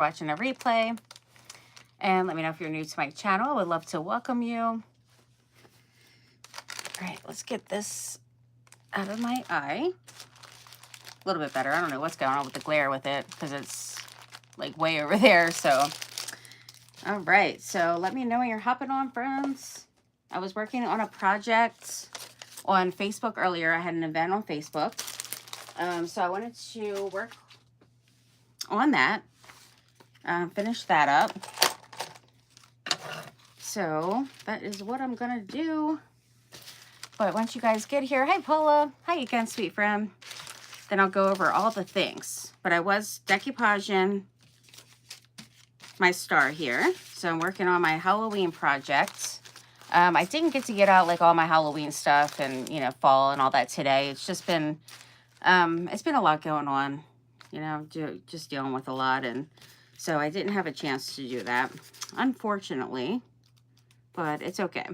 watching a replay. And let me know if you're new to my channel. I would love to welcome you. All right, let's get this out of my eye. A little bit better. I don't know what's going on with the glare with it because it's like way over there. So, all right. So let me know when you're hopping on, friends. I was working on a project on Facebook earlier. I had an event on Facebook. So I wanted to work on that. Finish that up. So that is what I'm going to do. But once you guys get here, hi Paula, hi again, sweet friend. Then I'll go over all the things. But I was decoupaging my star here. So I'm working on my Halloween project. I didn't get to get out like all my Halloween stuff and, you know, fall and all that today. It's just been, it's been a lot going on, you know, just dealing with a lot. And so I didn't have a chance to do that, unfortunately, but it's okay.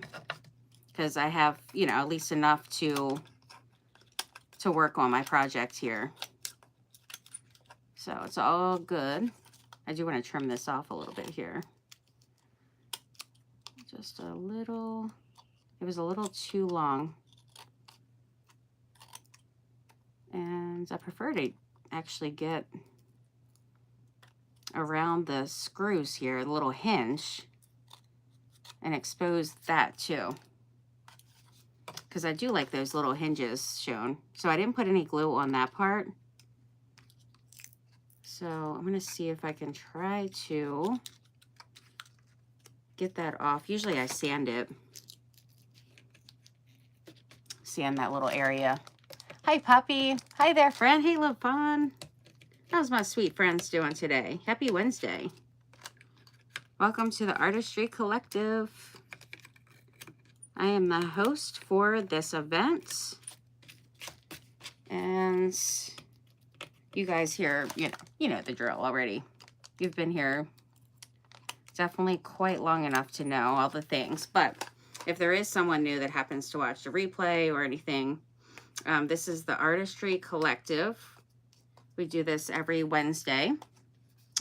Because I have, you know, at least enough to work on my project here. So it's all good. I do want to trim this off a little bit here. Just a little, it was a little too long. And I prefer to actually get around the screws here, the little hinge, and expose that too. Because I do like those little hinges shown. So I didn't put any glue on that part. So I'm going to see if I can try to get that off. Usually I sand it. Sand that little area. Hi, Puppy. Hi there, friend. Hey, Love Fun. How's my sweet friends doing today? Happy Wednesday. Welcome to the Artistry Collective. I am the host for this event. And you guys here, you know the drill already. You've been here definitely quite long enough to know all the things. But if there is someone new that happens to watch the replay or anything, this is the Artistry Collective. We do this every Wednesday.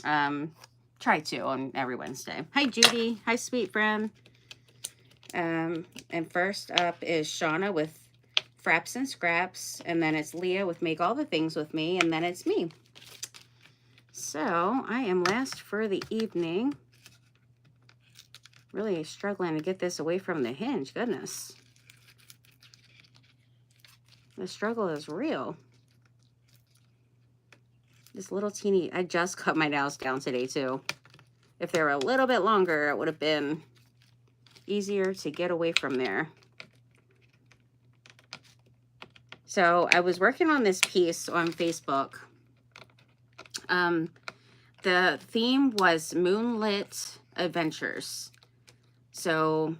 Try to on every Wednesday. Hi, Judy. Hi, sweet friend. And first up is Shauna with Fraps and Scraps. And then it's Leah with Make All the Things With Me. And then it's me. So I am last for the evening. Really struggling to get this away from the hinge. Goodness. The struggle is real. This little teeny, I just cut my nails down today too. If they were a little bit longer, it would have been easier to get away from there. So I was working on this piece on Facebook. The theme was Moonlit Adventures. So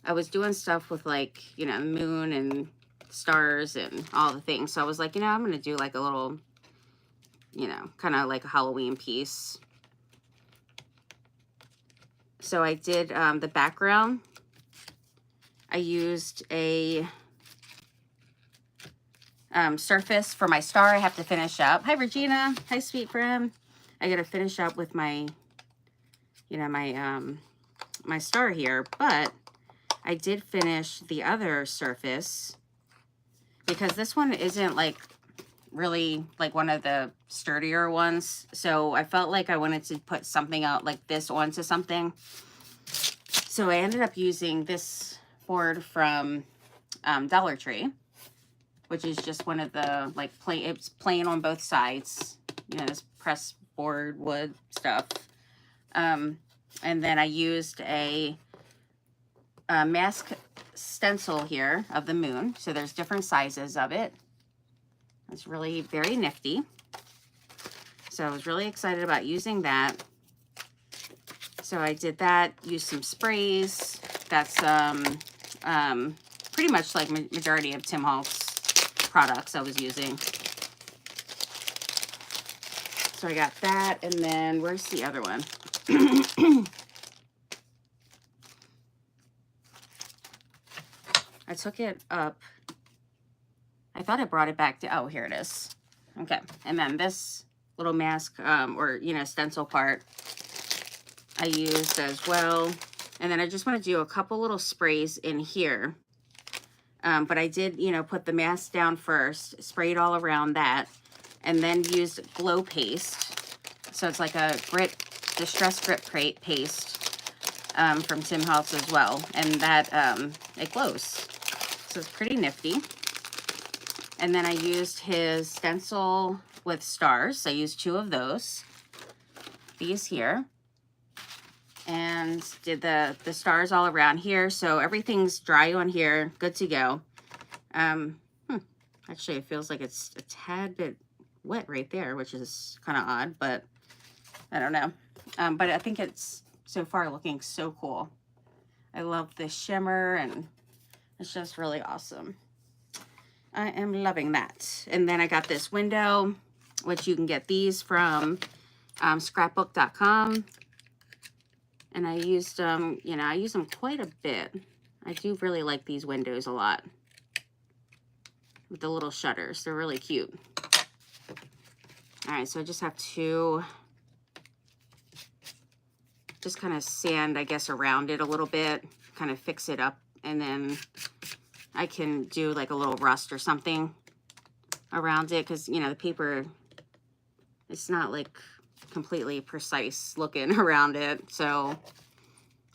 I was doing stuff with like, you know, the moon and stars and all the things. So I was like, you know, I'm going to do like a little, you know, kind of like a Halloween piece. So I did the background. I used a surface for my star. I have to finish up. Hi, Regina. Hi, sweet friend. I got to finish up with my, you know, my star here. But I did finish the other surface because this one isn't like really like one of the sturdier ones. So I felt like I wanted to put something out like this onto something. So I ended up using this board from Dollar Tree, which is just one of the like it's plain on both sides, you know, this press board wood stuff. And then I used a mask stencil here of the moon. So there's different sizes of it. It's really very nifty. So I was really excited about using that. So I did that, used some sprays. That's pretty much like majority of Tim Holtz products I was using. So I got that, and then where's the other one? I took it up. I thought I brought it back to, oh, here it is. Okay, and then this little mask or, you know, stencil part I used as well. And then I just want to do a couple little sprays in here. But I did, you know, put the mask down first, sprayed all around that, and then used glow paste. So it's like a grit, distress grip paste from Tim Holtz as well. And that, it glows. So it's pretty nifty. And then I used his stencil with stars. I used 2 of those. These here. And did the stars all around here. So everything's dry on here, good to go. Actually, it feels like it's a tad bit wet right there, which is kind of odd, but I don't know. But I think it's so far looking so cool. I love the shimmer, and it's just really awesome. I am loving that. And then I got this window, which you can get these from scrapbook.com. And I used them, you know, I use them quite a bit. I do really like these windows a lot. With the little shutters. They're really cute. All right, so I just have to just kind of sand, I guess, around it a little bit. Kind of fix it up. And then I can do like a little rust or something around it. Because, you know, the paper, it's not like completely precise looking around it, so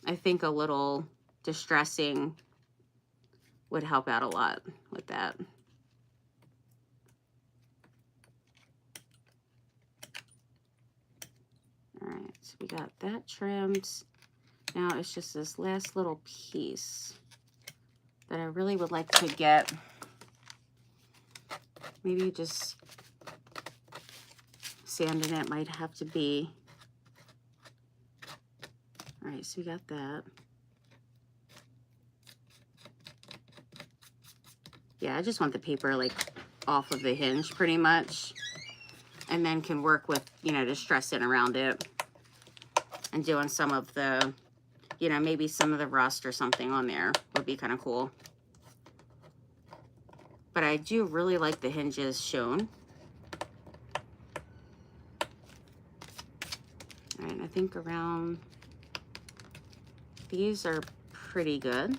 I think a little distressing would help out a lot with that. All right, so we got that trimmed. Now it's just this last little piece that I really would like to get. Maybe just sanding it might have to be. All right, so we got that. Yeah, I just want the paper like off of the hinge pretty much, and then can work with, you know, distressing around it and doing some of the, you know, maybe some of the rust or something on there would be kind of cool. But I do really like the hinges shown. All right, I think around these are pretty good.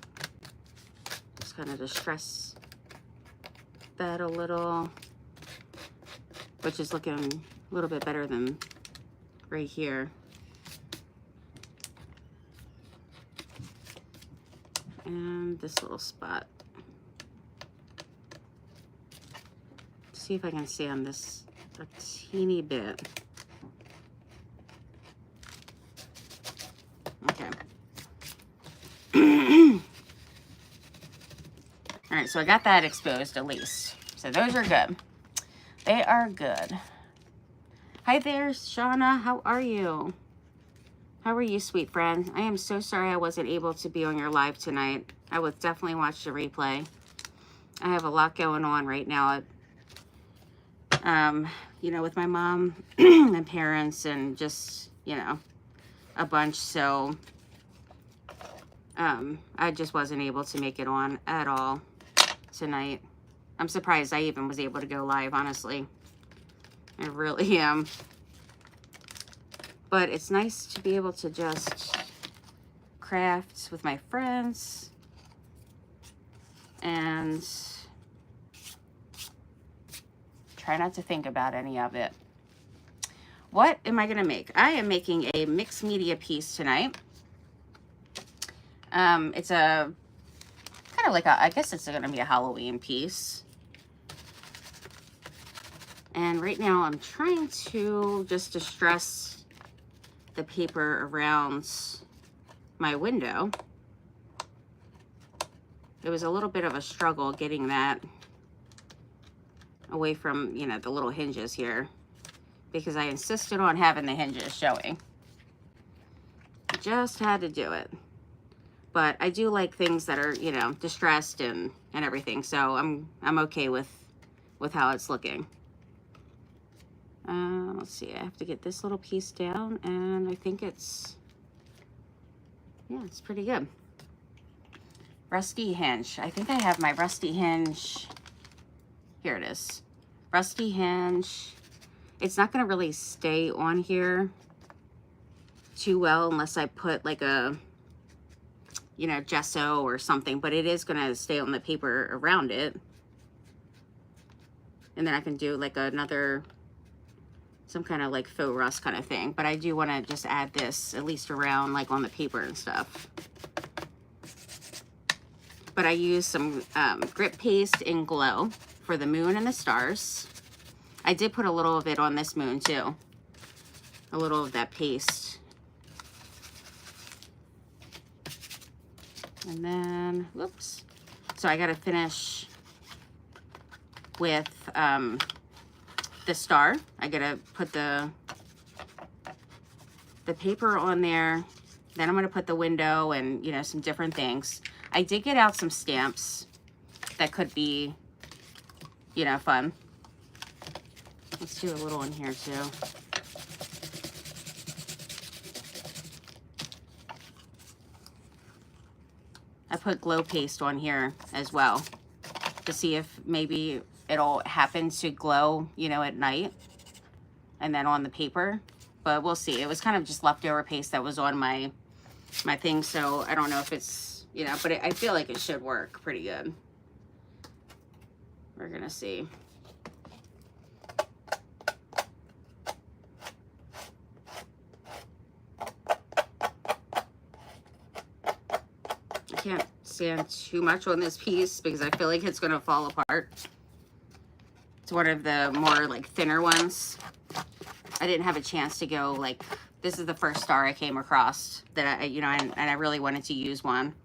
Just kind of distress that a little, which is looking a little bit better than right here. And this little spot. See if I can sand this a teeny bit. Okay. All right, so I got that exposed at least. So those are good. They are good. Hi there, Shauna. How are you? How are you, sweet friend? I am so sorry I wasn't able to be on your live tonight. I would definitely watch the replay. I have a lot going on right now. You know, with my mom and parents and just, you know, a bunch. So I just wasn't able to make it on at all tonight. I'm surprised I even was able to go live, honestly. I really am. But it's nice to be able to just craft with my friends and try not to think about any of it. What am I going to make? I am making a mixed media piece tonight. It's a kind of like a, I guess it's going to be a Halloween piece. And right now I'm trying to just distress the paper around my window. It was a little bit of a struggle getting that away from, you know, the little hinges here, because I insisted on having the hinges showing. Just had to do it. But I do like things that are, you know, distressed and everything, so I'm okay with how it's looking. Let's see, I have to get this little piece down, and I think it's, yeah, it's pretty good. Rusty hinge. I think I have my rusty hinge. Here it is. Rusty hinge. it's not going to really stay on here too well unless I put like a, you know, gesso or something, but it is going to stay on the paper around it. And then I can do like another, some kind of like faux rust kind of thing. But I do want to just add this at least around like on the paper and stuff. But I use some grip paste in Glow for the moon and the stars. I did put a little of it on this moon too. A little of that paste. And then, whoops. So I got to finish with the star. I got to put the paper on there. Then I'm going to put the window and, you know, some different things. I did get out some stamps that could be, you know, fun. Let's do a little in here too. I put glow paste on here as well to see if maybe it'll happen to glow, you know, at night and then on the paper, but we'll see. It was kind of just leftover paste that was on my thing, so I don't know if it's, you know, but I feel like it should work pretty good. We're gonna see. I can't stand too much on this piece because I feel like it's gonna fall apart. It's one of the more like thinner ones. I didn't have a chance to go like, this is the first star I came across that I, you know, and I really wanted to use one.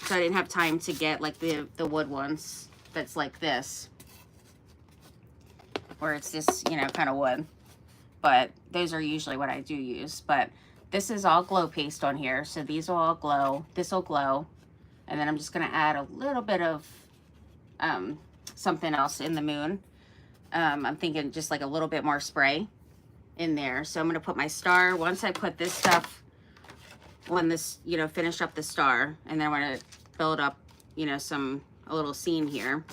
So I didn't have time to get like the wood ones that's like this, where it's this, you know, kind of wood. But those are usually what I do use. But this is all glow paste on here, so these will all glow. This will glow, and then I'm just gonna add a little bit of something else in the moon. I'm thinking just like a little bit more spray in there. So I'm gonna put my star. Once I put this stuff on this, you know, finish up the star, and then I'm gonna build up, you know, a little scene here.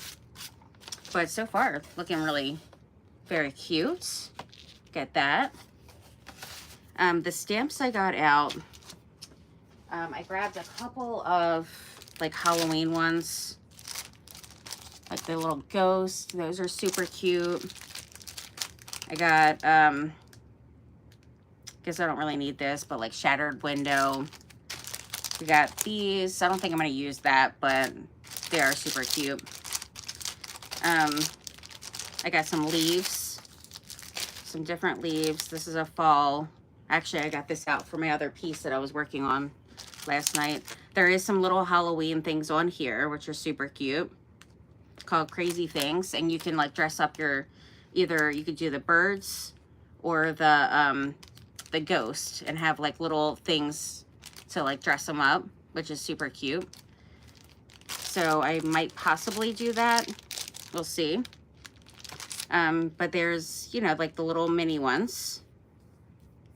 But so far, looking really very cute. Get that. The stamps I got out, I grabbed a couple of like Halloween ones, like the little ghost. Those are super cute. I got, guess I don't really need this, but like shattered window. We got these. I don't think I'm going to use that, but they are super cute. I got some leaves, some different leaves. This is a fall. Actually, I got this out for my other piece that I was working on last night. There is some little Halloween things on here, which are super cute, called Crazy Things. And you can like dress up your, either you could do the birds or the ghost and have like little things to like dress them up, which is super cute. So I might possibly do that. We'll see. But there's, you know, like the little mini ones.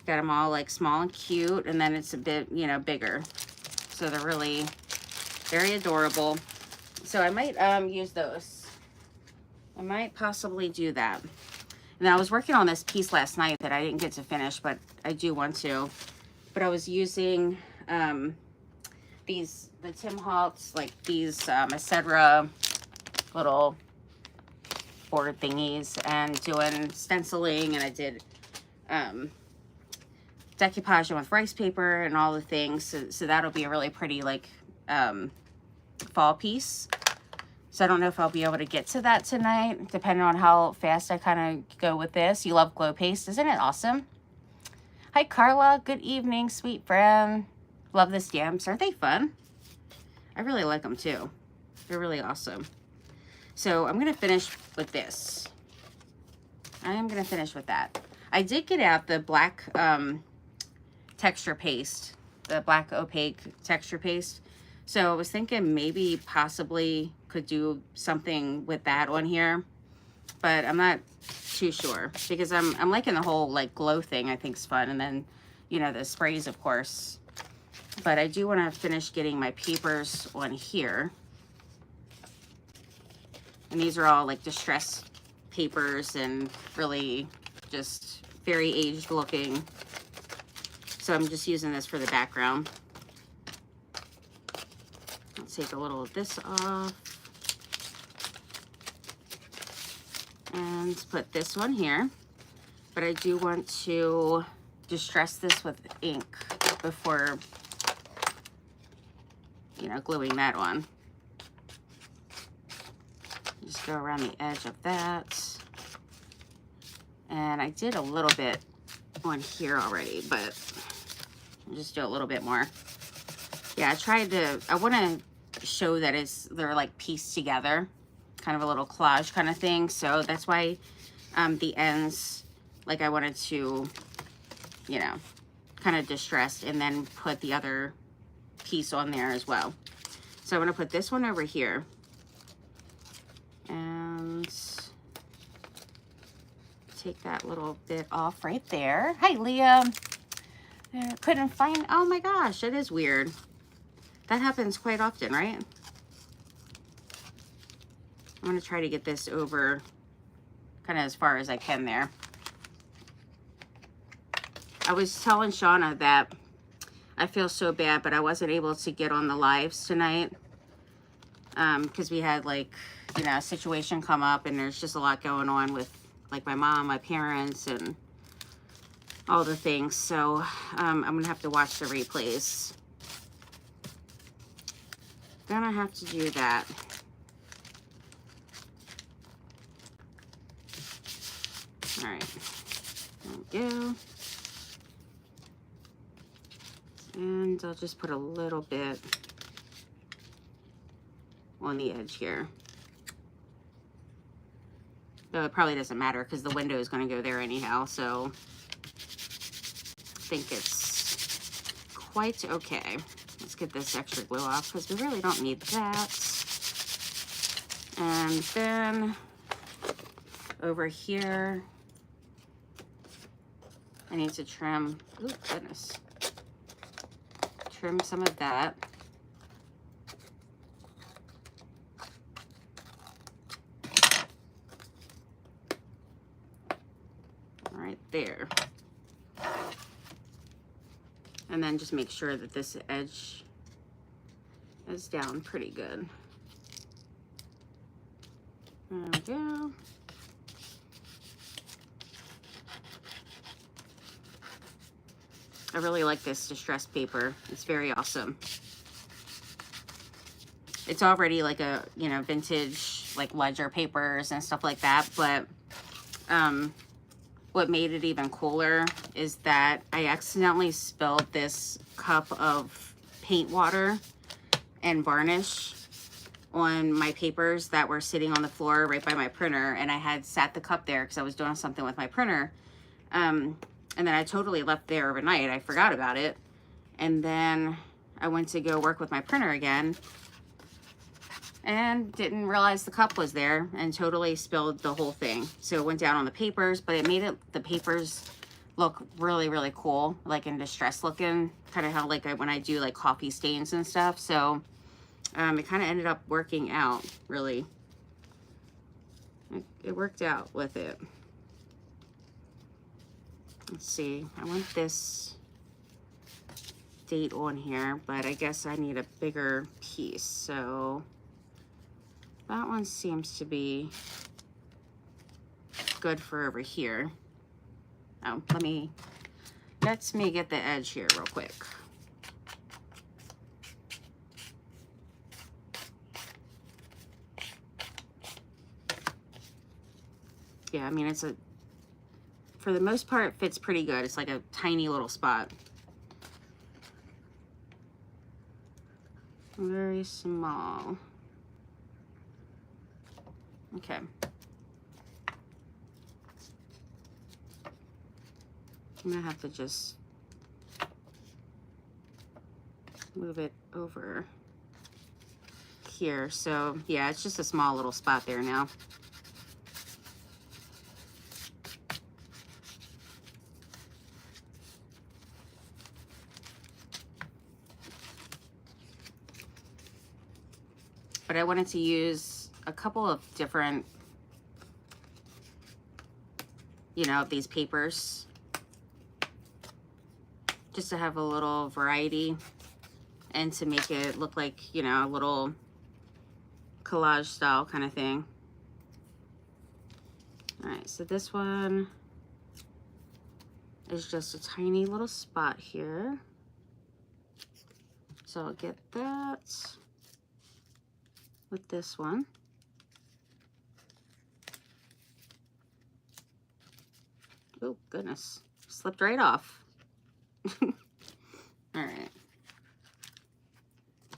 Got them all like small and cute, and then it's a bit, you know, bigger. So they're really very adorable. So I might use those. I might possibly do that. And I was working on this piece last night that I didn't get to finish, but I do want to. But I was using these, the Tim Holtz, like these etc. little board thingies, and doing stenciling, and I did decoupage with rice paper and all the things. So that'll be a really pretty like fall piece. So I don't know if I'll be able to get to that tonight, depending on how fast I kind of go with this. You love glow paste, isn't it awesome? Hi Carla, good evening, sweet friend. Love the stamps, aren't they fun? I really like them too. They're really awesome. So I'm gonna finish with this. I am gonna finish with that. I did get out the black texture paste, the black opaque texture paste. So I was thinking maybe possibly could do something with that on here, but I'm not too sure because I'm liking the whole like glow thing. I think is fun, and then, you know, the sprays, of course. But I do want to finish getting my papers on here. And these are all like distress papers and really just very aged looking. So I'm just using this for the background. Let's take a little of this off. And put this one here. But I do want to distress this with ink before, you know, gluing that on. Just go around the edge of that. And I did a little bit on here already, but I'll just do a little bit more. Yeah, I want to show that they're like pieced together, kind of a little collage kind of thing. So that's why the ends, like I wanted to, you know, kind of distress and then put the other piece on there as well. So I'm going to put this one over here. And take that little bit off right there. Hi, Leah. Couldn't find, oh my gosh, it is weird. That happens quite often, right? I'm going to try to get this over kind of as far as I can there. I was telling Shauna that I feel so bad, but I wasn't able to get on the lives tonight because we had, like, you know, a situation come up, and there's just a lot going on with, like, my mom, my parents, and all the things. So I'm gonna have to watch the replays. Gonna have to do that. All right, there we go. And I'll just put a little bit on the edge here. Though it probably doesn't matter because the window is going to go there anyhow, so I think it's quite okay. Let's get this extra glue off because we really don't need that. And then over here, I need to trim, oh goodness, trim some of that. Right there. And then just make sure that this edge is down pretty good. There we go. I really like this distressed paper. It's very awesome. It's already like a, you know, vintage, like ledger papers and stuff like that, but what made it even cooler is that I accidentally spilled this cup of paint water and varnish on my papers that were sitting on the floor right by my printer, and I had sat the cup there because I was doing something with my printer, and then I totally left there overnight. I forgot about it, and then I went to go work with my printer again and didn't realize the cup was there and totally spilled the whole thing. So it went down on the papers, but it made the papers look really, really cool, like in distress looking, kind of how like when I do like coffee stains and stuff. So it kind of ended up working out, really. It worked out with it. Let's see, I want this date on here, but I guess I need a bigger piece. So that one seems to be good for over here. Oh, let me get the edge here real quick. Yeah, I mean, for the most part, it fits pretty good. It's like a tiny little spot. Very small. Okay. I'm gonna have to just move it over here. So yeah, it's just a small little spot there now. But I wanted to use a couple of different you know, of these papers, just to have a little variety and to make it look like, you know, a little collage style kind of thing. All right, so this one is just a tiny little spot here. So I'll get that with this one. Oh, goodness. Slipped right off. All right.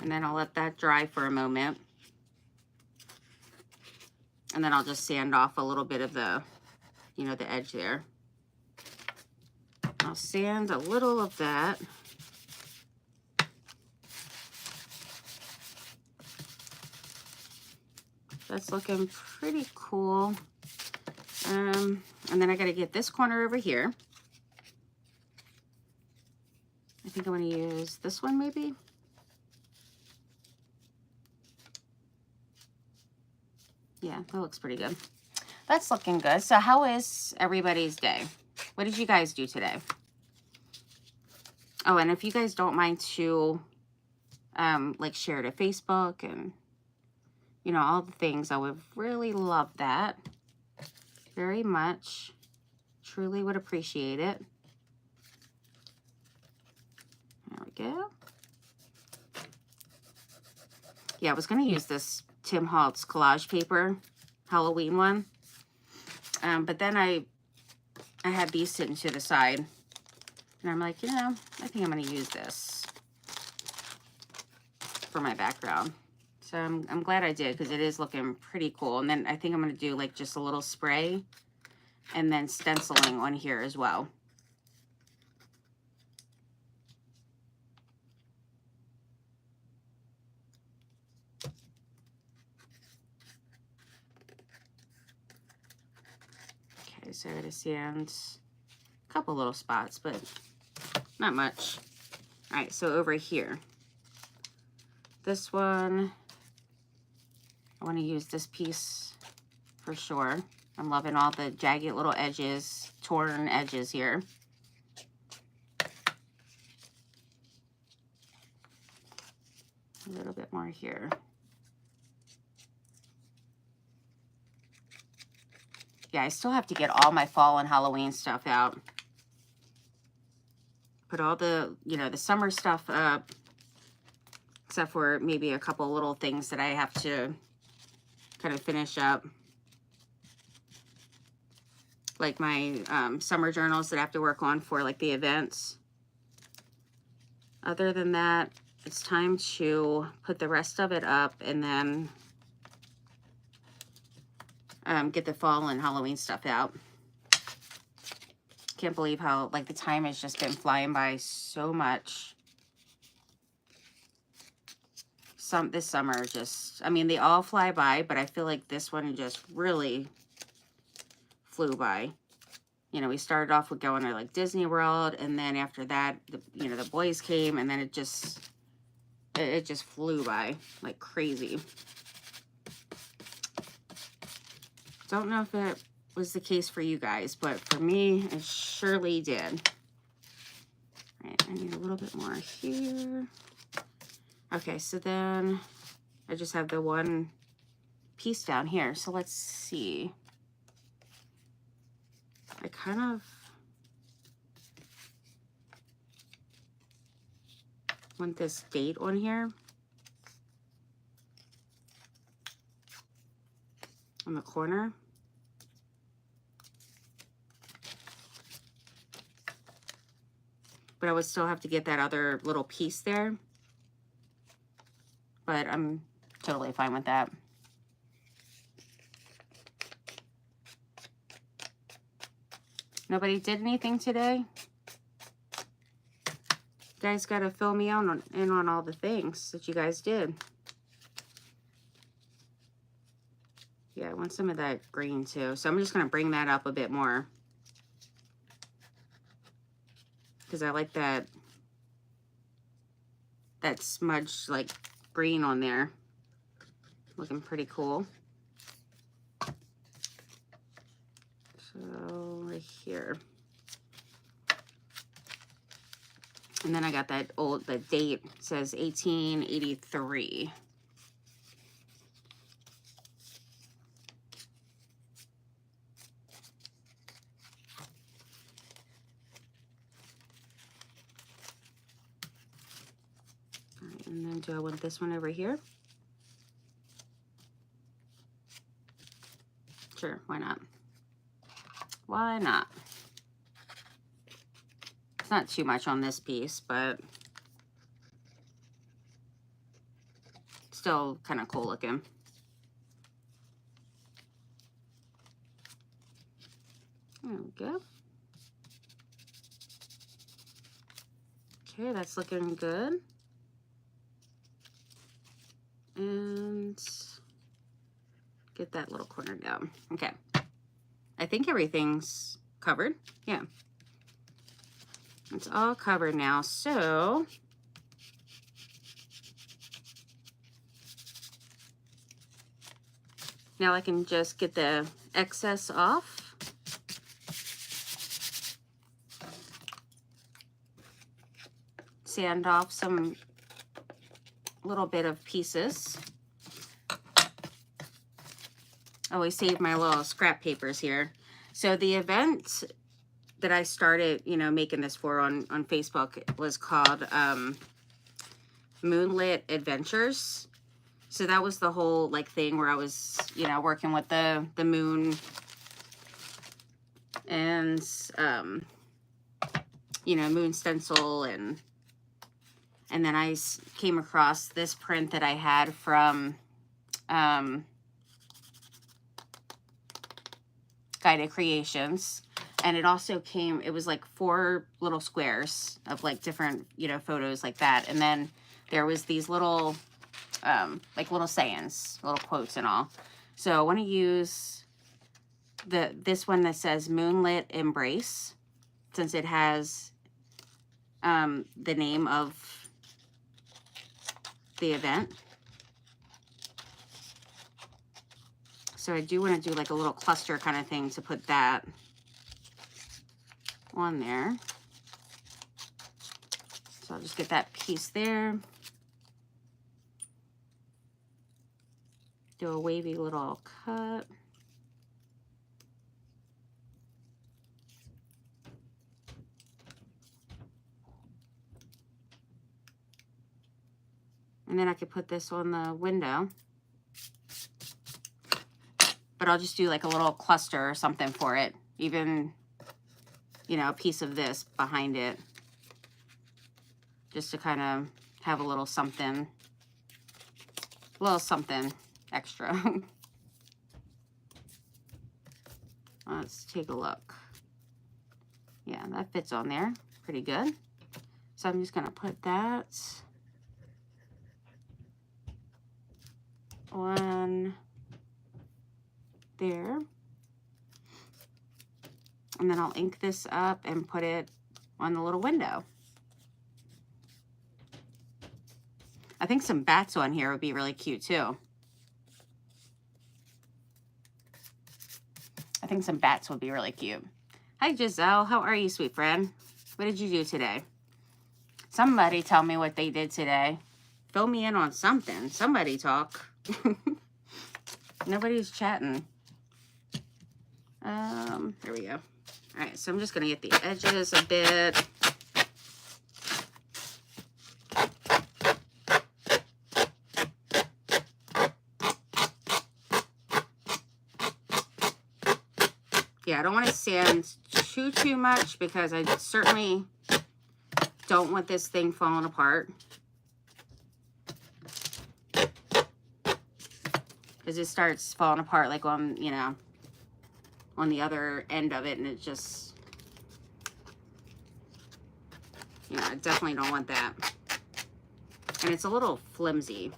And then I'll let that dry for a moment. And then I'll just sand off a little bit of the, you know, the edge there. I'll sand a little of that. That's looking pretty cool. And then I got to get this corner over here. I think I want to use this one maybe. Yeah, that looks pretty good. That's looking good. So how is everybody's day? What did you guys do today? Oh, and if you guys don't mind to like share to Facebook and, you know, all the things, I would really love that very much. Truly would appreciate it. There we go. Yeah, I was going to use this Tim Holtz collage paper, Halloween one. But then I had these sitting to the side. And I'm like, you know, I think I'm going to use this for my background. So I'm glad I did, because it is looking pretty cool. And then I think I'm going to do like just a little spray and then stenciling on here as well. Okay, so I got to sand a couple little spots, but not much. All right, so over here, this one, I want to use this piece for sure. I'm loving all the jagged little edges, torn edges here. A little bit more here. Yeah, I still have to get all my fall and Halloween stuff out. Put all the, you know, the summer stuff up, except for maybe a couple little things that I have to kind of finish up. Like my summer journals that I have to work on for like the events. Other than that, it's time to put the rest of it up and then get the fall and Halloween stuff out. Can't believe how like the time has just been flying by so much. This summer just, I mean, they all fly by, but I feel like this one just really flew by. You know, we started off with going to like Disney World, and then after that, you know, the boys came, and then it just flew by like crazy. Don't know if it was the case for you guys, but for me, it surely did. All right, I need a little bit more here. Okay, so then I just have the one piece down here. So let's see. I kind of want this date on here. On the corner. But I would still have to get that other little piece there. But I'm totally fine with that. Nobody did anything today? You guys got to fill me in on all the things that you guys did. Yeah, I want some of that green too. So I'm just going to bring that up a bit more. Because I like that smudged like green on there. Looking pretty cool. So over here. And then I got that the date says 1883. All right, and then do I want this one over here? Sure, why not? Why not? It's not too much on this piece, but still kind of cool looking. There we go. Okay, that's looking good. And get that little corner down. Okay. I think everything's covered. Yeah. It's all covered now. So now I can just get the excess off. Sand off some little bit of pieces. Always save my little scrap papers here. So the event that I started, you know, making this for on Facebook was called Moonlit Adventures. So that was the whole like thing where I was, you know, working with the moon and you know, moon stencil, and then I came across this print that I had from Guided Creations, and it also came, it was like 4 little squares of like different, you know, photos like that, and then there was these little like little sayings, little quotes and all. So I want to use this one that says Moonlit Embrace, since it has the name of the event. So I do want to do like a little cluster kind of thing to put that on there. So I'll just get that piece there. Do a wavy little cut. And then I could put this on the window. But I'll just do like a little cluster or something for it. Even, you know, a piece of this behind it. Just to kind of have a little something extra. Let's take a look. Yeah, that fits on there pretty good. So I'm just going to put that on there. And then I'll ink this up and put it on the little window. I think some bats on here would be really cute too. I think some bats would be really cute. Hi Giselle, how are you, sweet friend? What did you do today? Somebody tell me what they did today. Fill me in on something. Somebody talk. Nobody's chatting. There we go. All right, so I'm just gonna get the edges a bit. Yeah, I don't want to sand too much because I certainly don't want this thing falling apart. Because it starts falling apart like on, you know, on the other end of it, and it just, you know, I definitely don't want that. And it's a little flimsy.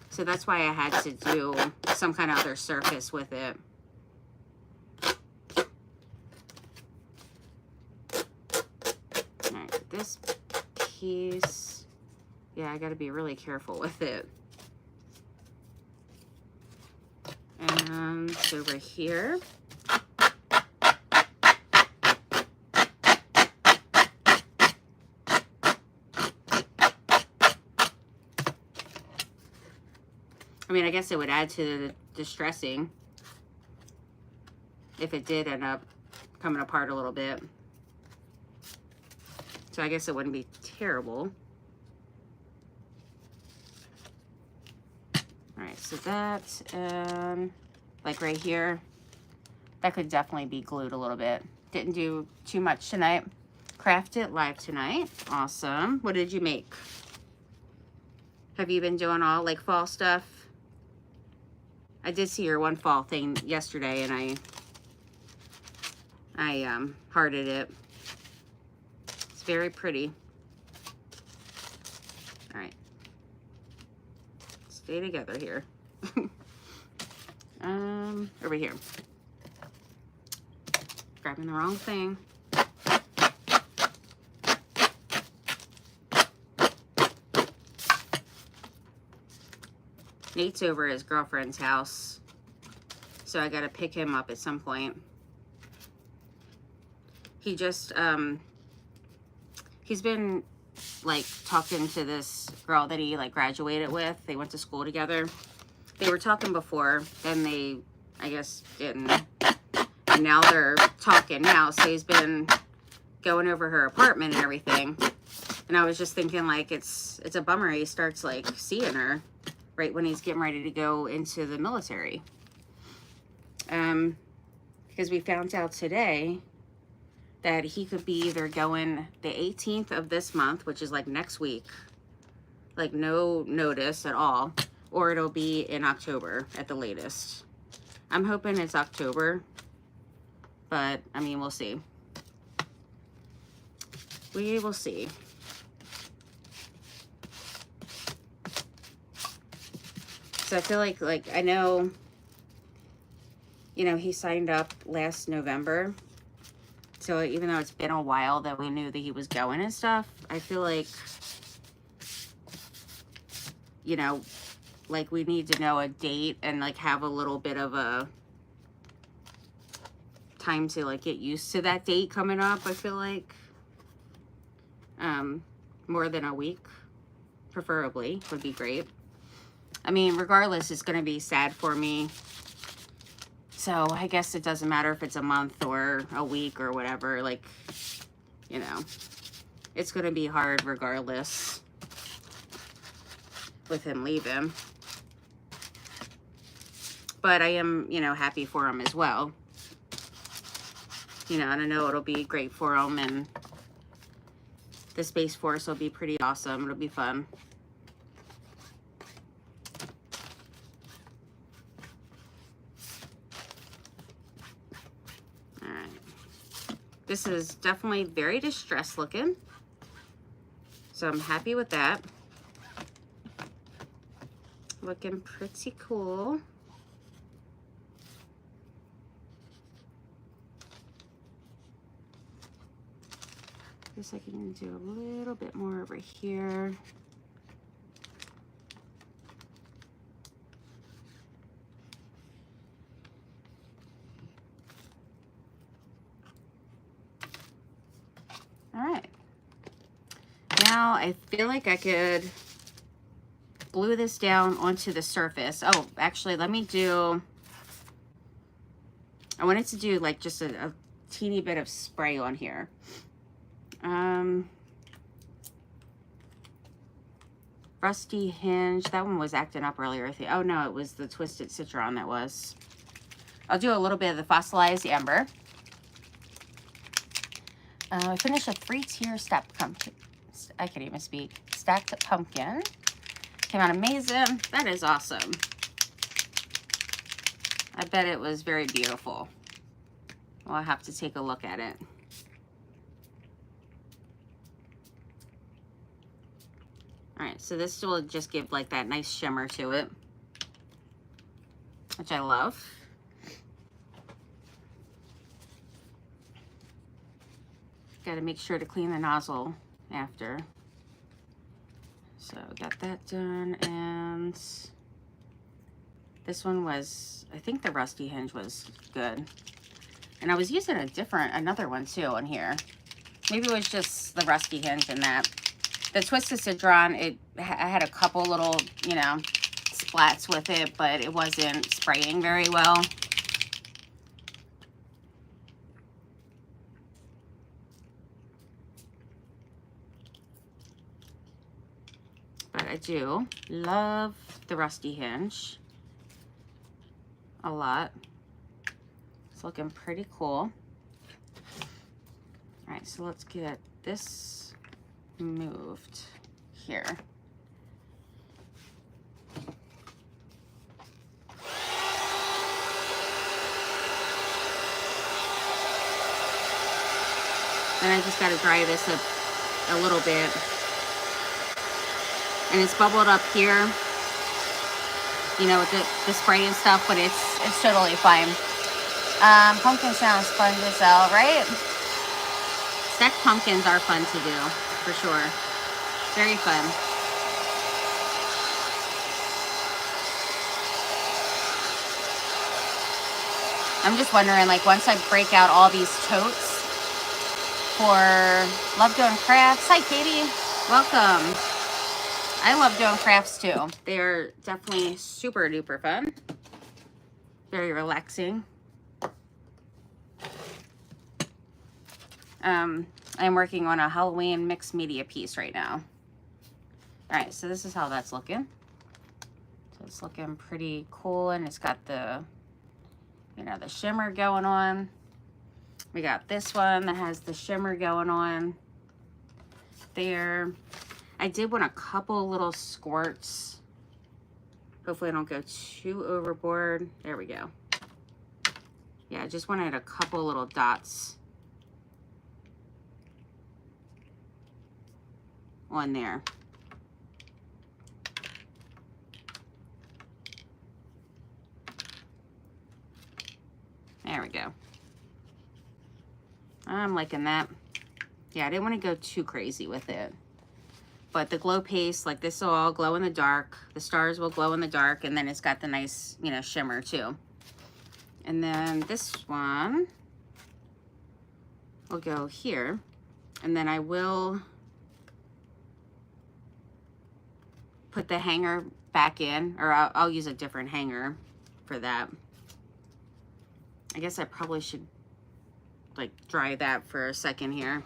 So that's why I had to do some kind of other surface with it. This piece, yeah, I got to be really careful with it. And over here, I mean, I guess it would add to the distressing if it did end up coming apart a little bit. So I guess it wouldn't be terrible. All right, so that, like right here, that could definitely be glued a little bit. Didn't do too much tonight. Crafted live tonight. Awesome. What did you make? Have you been doing all like fall stuff? I did see your one fall thing yesterday, and I hearted it. It's very pretty. All right. Stay together here. Over here. Grabbing the wrong thing. Nate's over at his girlfriend's house, so I gotta pick him up at some point. He just, he's been, like, talking to this girl that he, like, graduated with. They went to school together. They were talking before, then they, I guess, didn't. And now they're talking now, so he's been going over her apartment and everything. And I was just thinking, like, it's a bummer he starts, like, seeing her right when he's getting ready to go into the military. Because we found out today that he could be either going the 18th of this month, which is like next week, like no notice at all, or it'll be in October at the latest. I'm hoping it's October, but I mean, we'll see. We will see. So I feel like I know, you know, he signed up last November. So even though it's been a while that we knew that he was going and stuff, I feel like, you know, like we need to know a date and like have a little bit of a time to like get used to that date coming up. I feel like more than a week, preferably, would be great. I mean, regardless, it's going to be sad for me. So I guess it doesn't matter if it's a month or a week or whatever. Like, you know, it's going to be hard regardless with him leaving. But I am, you know, happy for him as well. You know, and I know it'll be great for him, and the Space Force will be pretty awesome. It'll be fun. This is definitely very distressed looking, so I'm happy with that. Looking pretty cool. Guess I can do a little bit more over here. All right. Now I feel like I could glue this down onto the surface. Oh, actually, let me do, I wanted to do like just a teeny bit of spray on here. Rusty hinge. That one was acting up earlier, I think. Oh no, it was the Twisted Citron that was. I'll do a little bit of the fossilized amber. I finished a 3-tier stacked pumpkin. I can't even speak. Stacked pumpkin. Came out amazing. That is awesome. I bet it was very beautiful. Well, I'll have to take a look at it. All right, so this will just give like that nice shimmer to it, which I love. Got to make sure to clean the nozzle after. So got that done, and this one was, I think the rusty hinge was good. And I was using another one too on here. Maybe it was just the rusty hinge and that. The Twisted Citron, I had a couple little, you know, splats with it, but it wasn't spraying very well. But I do love the rusty hinge a lot. It's looking pretty cool. All right, so let's get this moved here. Then I just got to dry this up a little bit. And it's bubbled up here, you know, with the spray and stuff, but it's totally fine. Pumpkin sounds fun to sell, right? Stacked pumpkins are fun to do, for sure. Very fun. I'm just wondering, like, once I break out all these totes for Love Doing Crafts. Hi, Katie. Welcome. I love doing crafts too. They are definitely super duper fun. Very relaxing. I'm working on a Halloween mixed media piece right now. All right, so this is how that's looking. So it's looking pretty cool, and it's got the, you know, the shimmer going on. We got this one that has the shimmer going on there. I did want a couple little squirts. Hopefully I don't go too overboard. There we go. Yeah, I just wanted a couple little dots on there. There we go. I'm liking that. Yeah, I didn't want to go too crazy with it. But the glow paste, like this will all glow in the dark. The stars will glow in the dark, and then it's got the nice, you know, shimmer too. And then this one will go here. And then I will put the hanger back in, or I'll use a different hanger for that. I guess I probably should like dry that for a second here.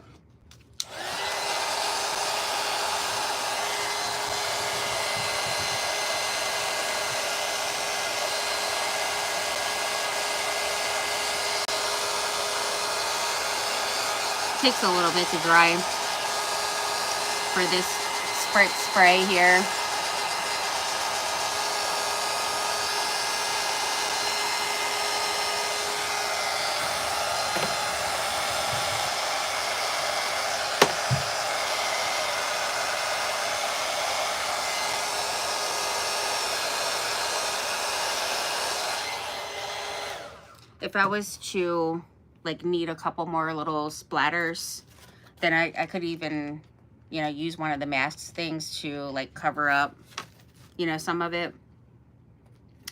Takes a little bit to dry for this spray here. If I was to like need a couple more little splatters, then I could even, you know, use one of the mask things to like cover up, you know, some of it.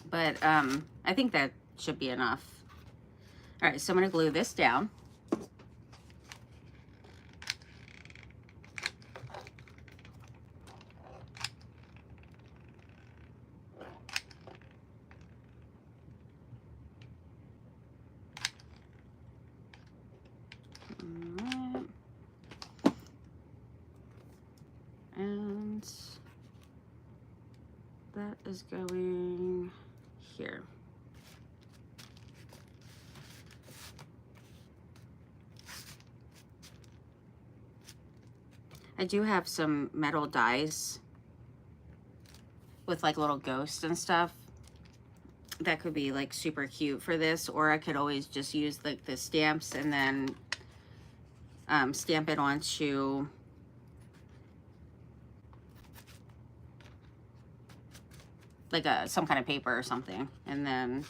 But I think that should be enough. All right, so I'm gonna glue this down. And that is going here. I do have some metal dies with like little ghosts and stuff that could be like super cute for this, or I could always just use like the stamps and then stamp it onto like some kind of paper or something, and then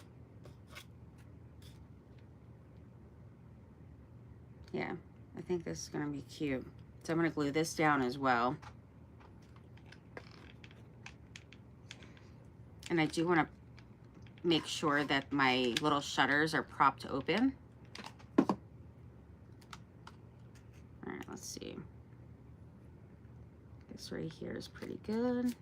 yeah, I think this is gonna be cute. So I'm gonna glue this down as well. And I do want to make sure that my little shutters are propped open. All right, let's see. This right here is pretty good.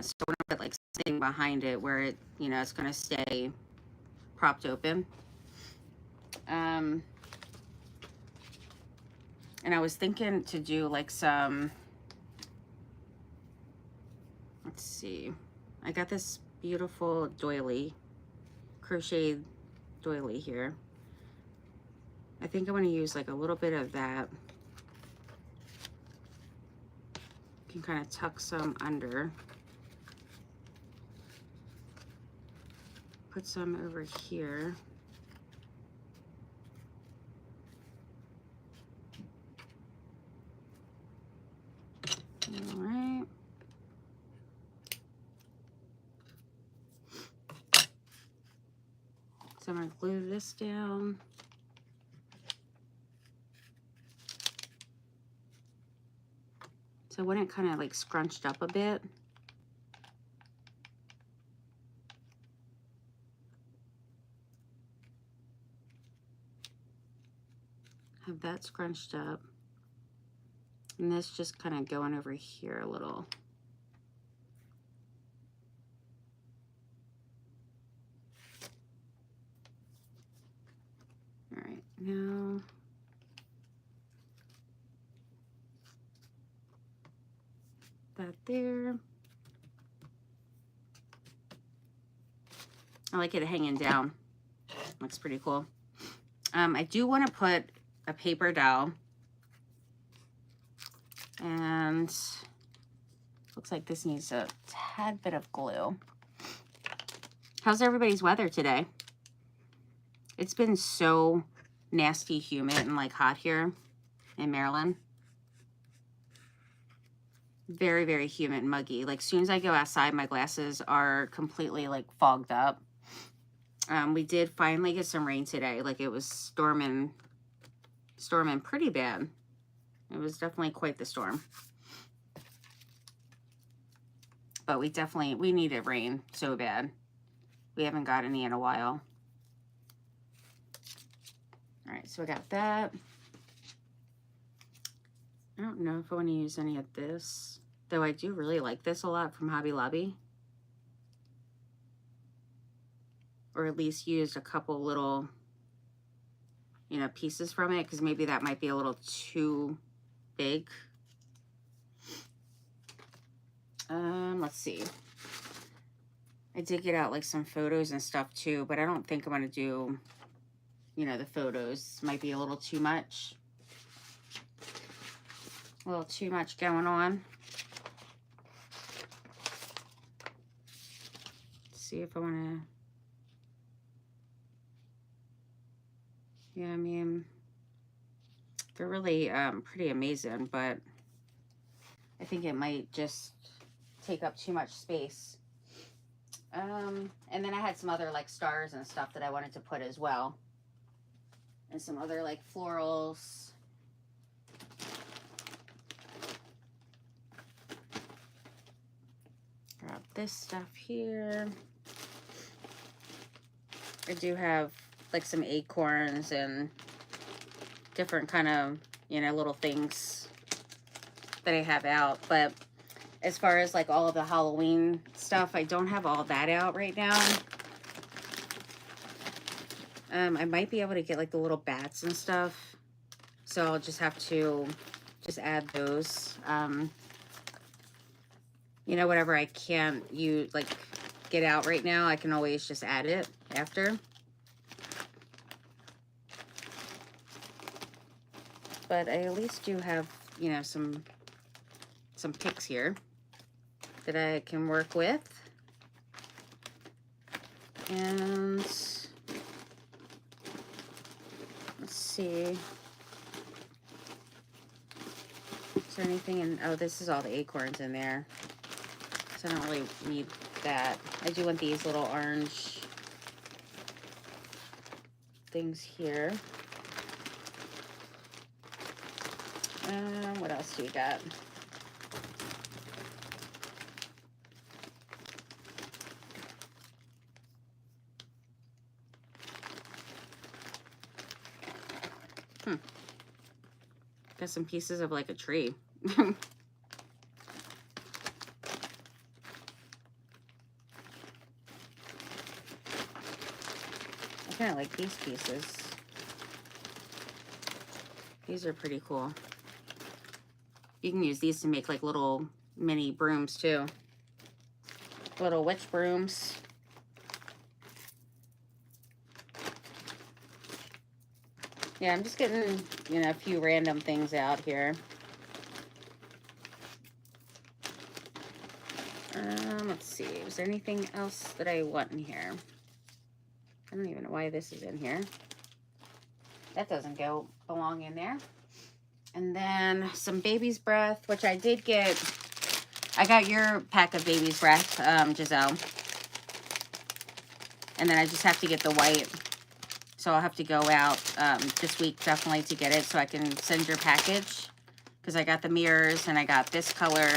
Yeah, so I want to put like something behind it where it, you know, it's going to stay propped open. And I was thinking to do like some, let's see, I got this beautiful doily, crocheted doily here. I think I want to use like a little bit of that. You can kind of tuck some under. Put some over here. All right. So I'm going to glue this down. So when it kind of like scrunched up a bit, have that scrunched up. And this just kind of going over here a little. All right, now that there. I like it hanging down. Looks pretty cool. I do want to put a paper dowel. And looks like this needs a tad bit of glue. How's everybody's weather today? It's been so nasty, humid, and like hot here in Maryland. Very, very humid and muggy. Like, as soon as I go outside, my glasses are completely like fogged up. We did finally get some rain today. Like, it was storming pretty bad. It was definitely quite the storm. But we needed rain so bad. We haven't got any in a while. All right, so I got that. I don't know if I want to use any of this, though I do really like this a lot from Hobby Lobby. Or at least used a couple little, you know, pieces from it, because maybe that might be a little too big. Let's see. I did get out like some photos and stuff too, but I don't think I'm going to do, you know, the photos. Might be a little too much. A little too much going on. Let's see if I want to. Yeah, I mean, they're really pretty amazing, but I think it might just take up too much space. And then I had some other like stars and stuff that I wanted to put as well. And some other like florals. Grab this stuff here. I do have like some acorns and different kind of, you know, little things that I have out. But as far as like all of the Halloween stuff, I don't have all that out right now. I might be able to get like the little bats and stuff. So I'll just have to just add those. You know, whatever I can't use, like get out right now, I can always just add it after. But I at least do have, you know, some picks here that I can work with. And let's see. Is there anything in, oh, this is all the acorns in there. So I don't really need that. I do want these little orange things here. What else do we got? Got some pieces of like a tree. kind of like these pieces. These are pretty cool. You can use these to make like little mini brooms too. Little witch brooms. Yeah, I'm just getting, you know, a few random things out here. Let's see. Is there anything else that I want in here? I don't even know why this is in here. That doesn't belong in there. And then some baby's breath, which I did get. I got your pack of baby's breath, Giselle. And then I just have to get the white. So I'll have to go out this week definitely to get it so I can send your package. Because I got the mirrors and I got this color.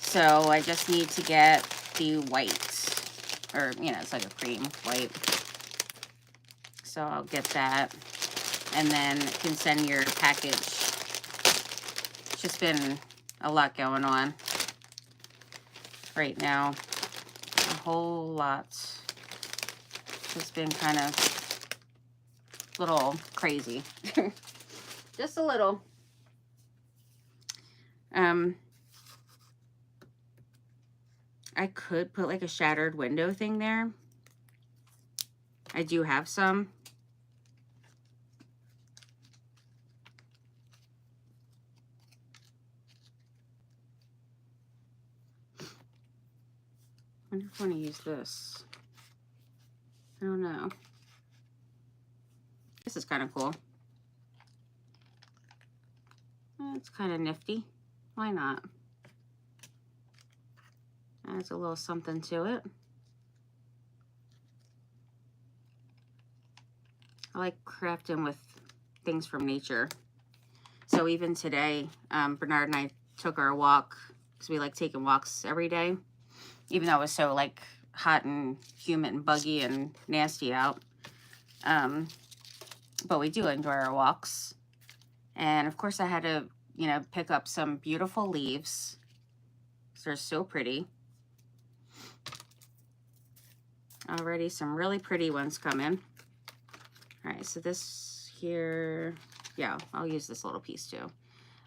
So I just need to get the white. Or, you know, it's like a cream white. So I'll get that. And then can send your package. It's just been a lot going on right now. A whole lot. It's been kind of a little crazy. Just a little. I could put like a shattered window thing there. I do have some. I wonder if I want to use this. I don't know. This is kind of cool. It's kind of nifty. Why not? Adds a little something to it. I like crafting with things from nature. So even today, Bernard and I took our walk because we like taking walks every day. Even though it was so like hot and humid and buggy and nasty out. But we do enjoy our walks. And of course I had to, you know, pick up some beautiful leaves. They're so pretty. Already some really pretty ones coming. All right, so this here, yeah, I'll use this little piece too.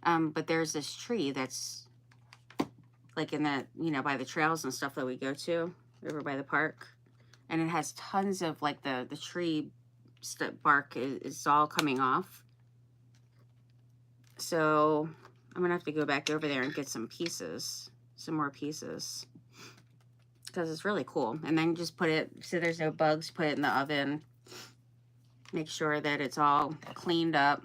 But there's this tree that's like in that, you know, by the trails and stuff that we go to over by the park. And it has tons of like the tree bark is all coming off. So I'm gonna have to go back over there and get some pieces, some more pieces. Because it's really cool. And then just put it, so there's no bugs, put it in the oven. Make sure that it's all cleaned up.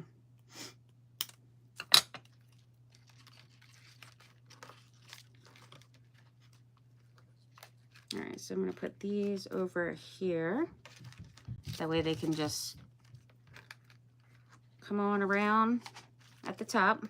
All right, so I'm going to put these over here. That way they can just come on around at the top.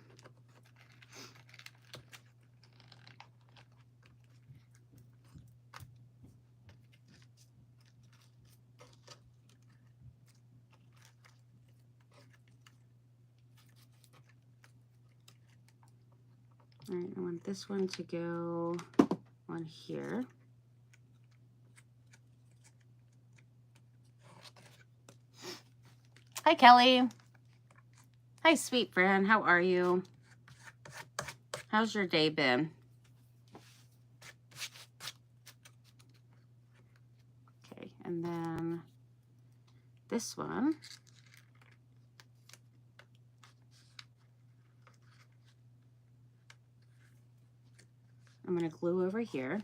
All right, I want this one to go on here. Hi, Kelly. Hi, sweet friend. How are you? How's your day been? Okay, and then this one. I'm going to glue over here.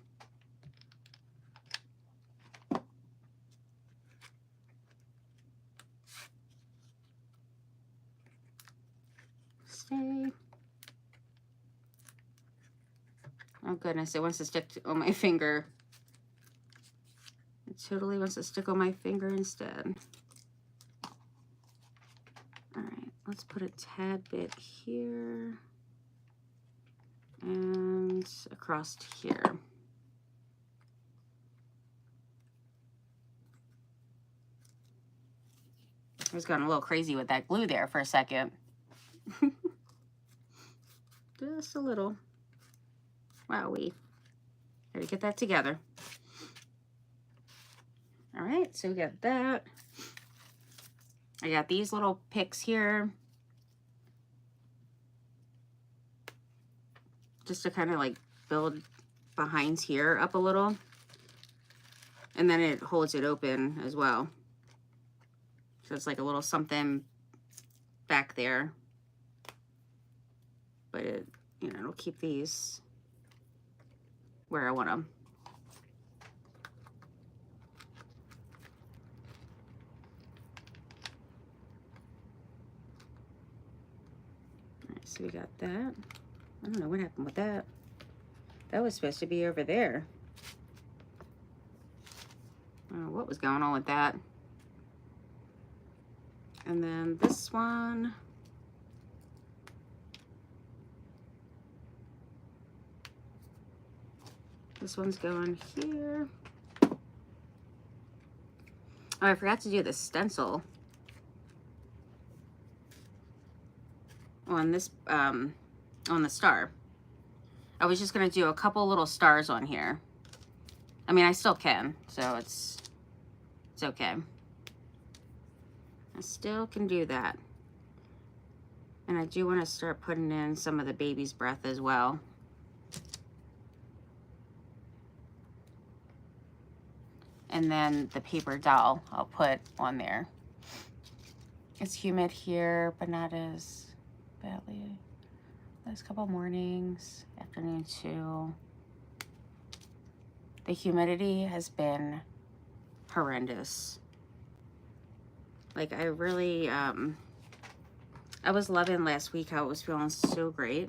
Stay. Oh goodness, it wants to stick on my finger. It totally wants to stick on my finger instead. All right, let's put a tad bit here. And across here. I was going a little crazy with that glue there for a second. Just a little. Wowee. Gotta get that together. All right, so we got that. I got these little picks here, just to kind of like build behinds here up a little. And then it holds it open as well. So it's like a little something back there. But it, you know, it'll keep these where I want them. All right, so we got that. I don't know what happened with that. That was supposed to be over there. I don't know what was going on with that. And then this one. This one's going here. Oh, I forgot to do the stencil on this, on the star. I was just gonna do a couple little stars on here. I mean, I still can, so it's okay. I still can do that. And I do want to start putting in some of the baby's breath as well. And then the paper doll I'll put on there. It's humid here, but not as badly. Last couple mornings, afternoon too. The humidity has been horrendous. Like, I really, I was loving last week how it was feeling so great.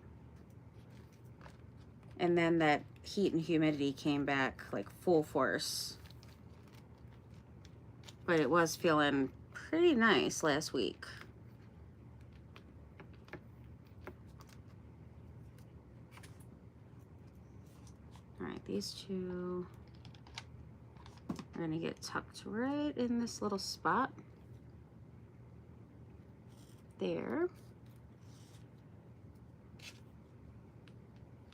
And then that heat and humidity came back like full force. But it was feeling pretty nice last week. All right, these two are gonna get tucked right in this little spot. There.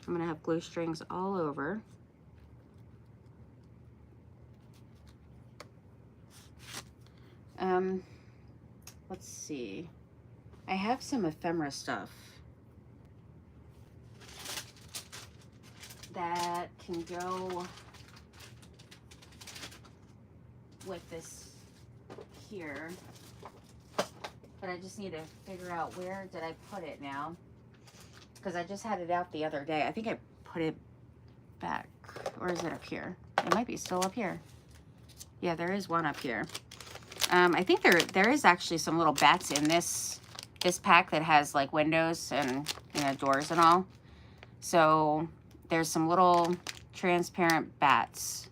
I'm gonna have glue strings all over. Let's see. I have some ephemera stuff that can go with this here. But I just need to figure out where did I put it now. Because I just had it out the other day. I think I put it back. Or is it up here? It might be still up here. Yeah, there is one up here. I think there is actually some little bats in this pack that has like windows and, you know, doors and all. So there's some little transparent bats.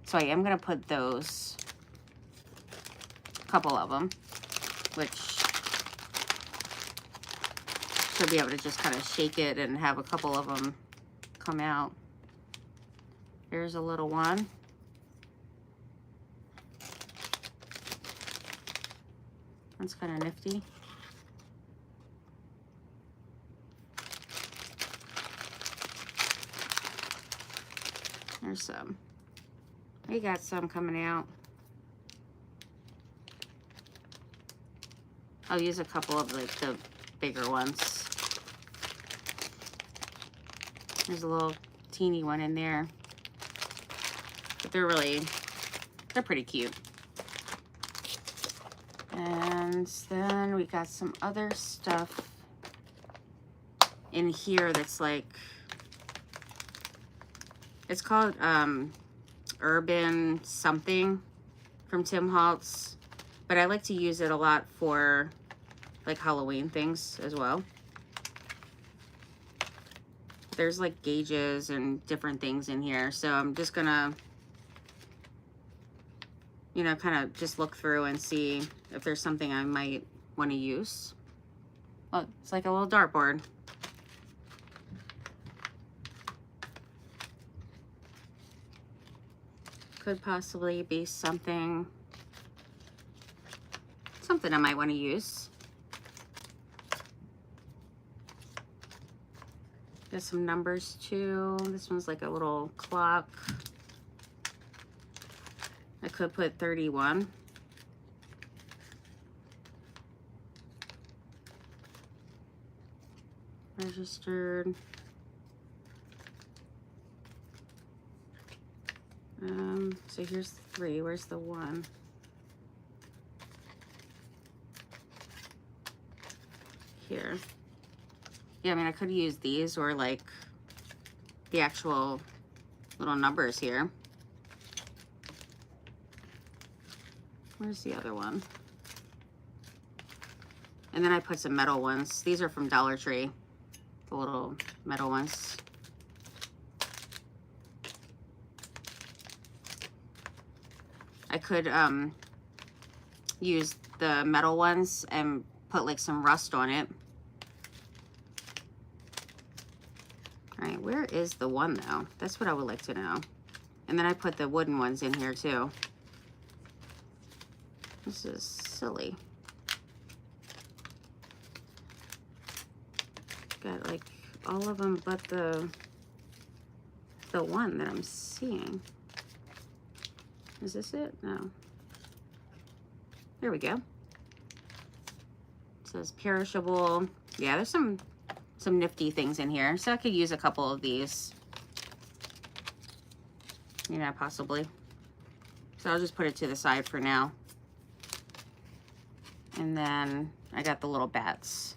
So I am going to put those, a couple of them, which should be able to just kind of shake it and have a couple of them come out. Here's a little one. That's kind of nifty. There's some. We got some coming out. I'll use a couple of like the bigger ones. There's a little teeny one in there. But they're pretty cute. And then we got some other stuff in here that's like, it's called Urban something from Tim Holtz, but I like to use it a lot for like Halloween things as well. There's like gauges and different things in here, so I'm just gonna, you know, kind of just look through and see if there's something I might want to use. Oh, it's like a little dartboard. Could possibly be something I might want to use. There's some numbers too. This one's like a little clock. I could put 31. Registered. So here's 3. Where's the 1? Here. Yeah, I mean, I could use these or like the actual little numbers here. Where's the other one? And then I put some metal ones. These are from Dollar Tree, the little metal ones. I could use the metal ones and put like some rust on it. All right, where is the 1 though? That's what I would like to know. And then I put the wooden ones in here too. This is silly. Got like all of them but the 1 that I'm seeing. Is this it? No. There we go. It says perishable. Yeah, there's some nifty things in here. So I could use a couple of these. You know, possibly. So I'll just put it to the side for now. And then I got the little bats,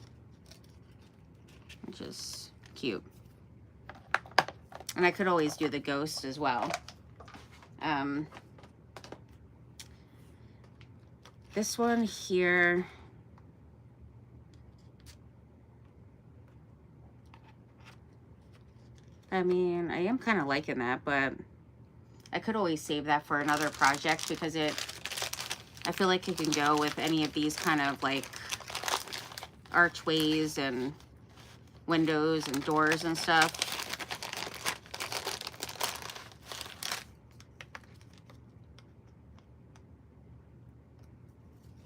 which is cute. And I could always do the ghost as well. This one here, I mean, I am kind of liking that, but I could always save that for another project because I feel like it can go with any of these kind of like archways and windows and doors and stuff.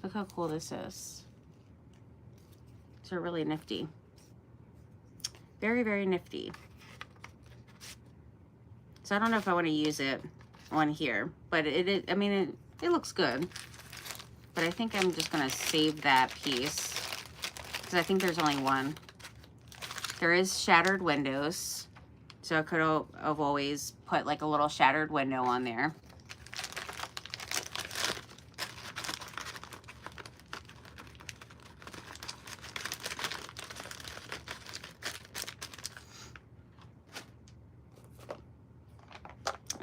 Look how cool this is. These are really nifty. Very, very nifty. So I don't know if I want to use it on here, but I mean, it looks good. But I think I'm just going to save that piece because I think there's only 1. There is shattered windows. So I could have always put like a little shattered window on there.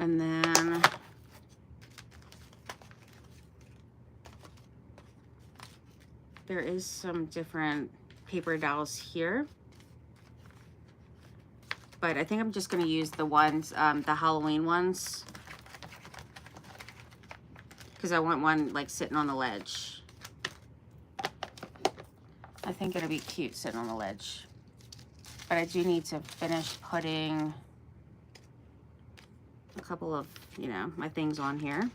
And then there is some different paper dowels here. But I think I'm just going to use the ones, the Halloween ones. Because I want one like sitting on the ledge. I think it'll be cute sitting on the ledge. But I do need to finish putting a couple of, you know, my things on here.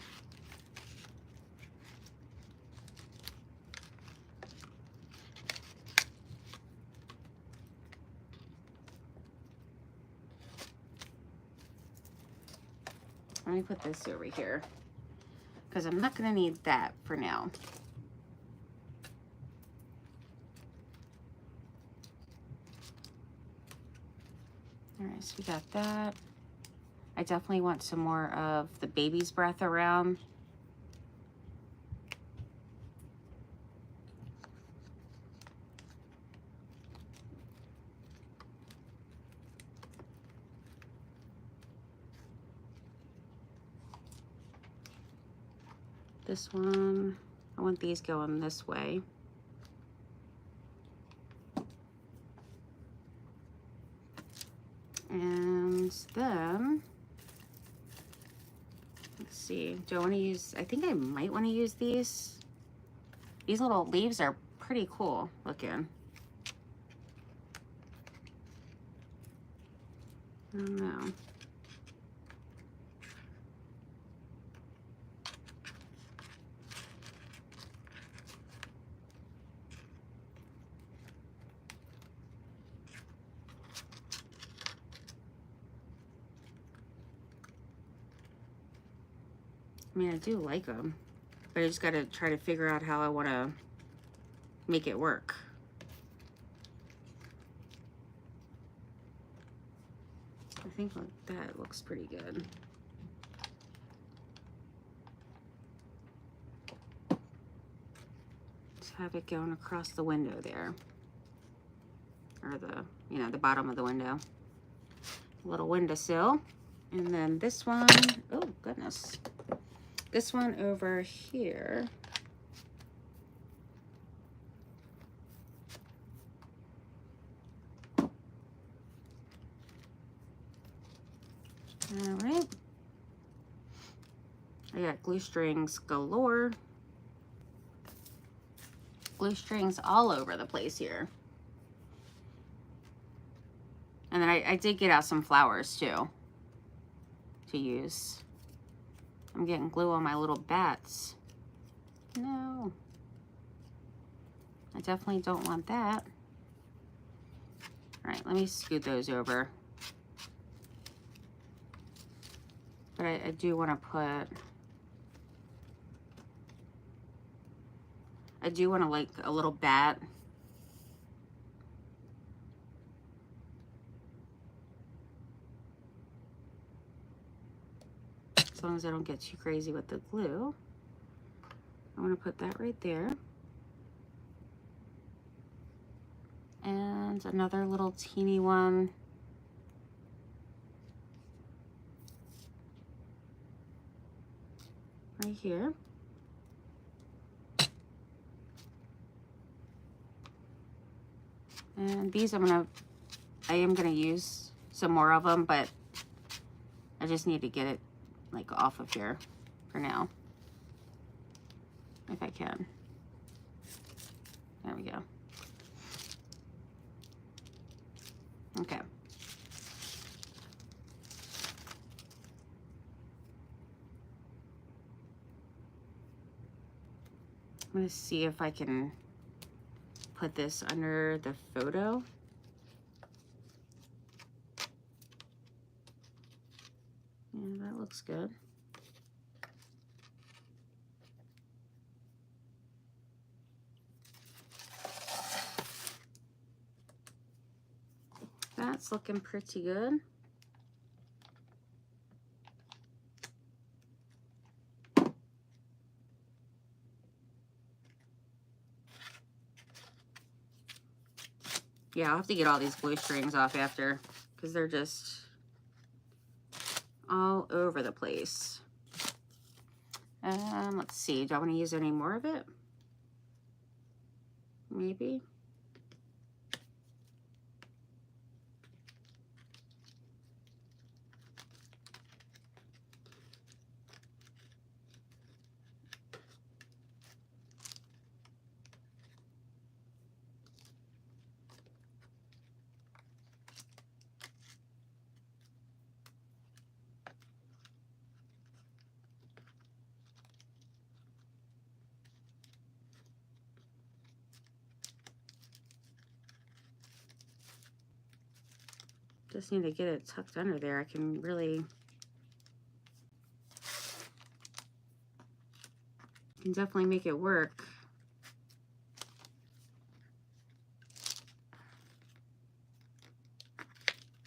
Let me put this over here because I'm not going to need that for now. All right, so we got that. I definitely want some more of the baby's breath around. This one, I want these going this way. And then, let's see, do I want to use, I think I might want to use these. These little leaves are pretty cool looking. I don't know. I mean, I do like them, but I just got to try to figure out how I want to make it work. I think like that looks pretty good. Just have it going across the window there. Or the, you know, the bottom of the window. Little windowsill. And then this one, oh goodness. This one over here. All right. I got glue strings galore. Glue strings all over the place here. And then I did get out some flowers too to use. I'm getting glue on my little bats. No. I definitely don't want that. All right, let me scoot those over. But I do want to put, I do want to like a little bat. As long as I don't get too crazy with the glue. I want to put that right there. And another little teeny one. Right here. And these I am gonna use some more of them, but I just need to get it like off of here for now, if I can. There we go. Okay. I'm gonna see if I can put this under the photo. Yeah, that looks good. That's looking pretty good. Yeah, I'll have to get all these glue strings off after, because they're just all over the place. Let's see, do I want to use any more of it? Maybe. Just need to get it tucked under there. I can definitely make it work.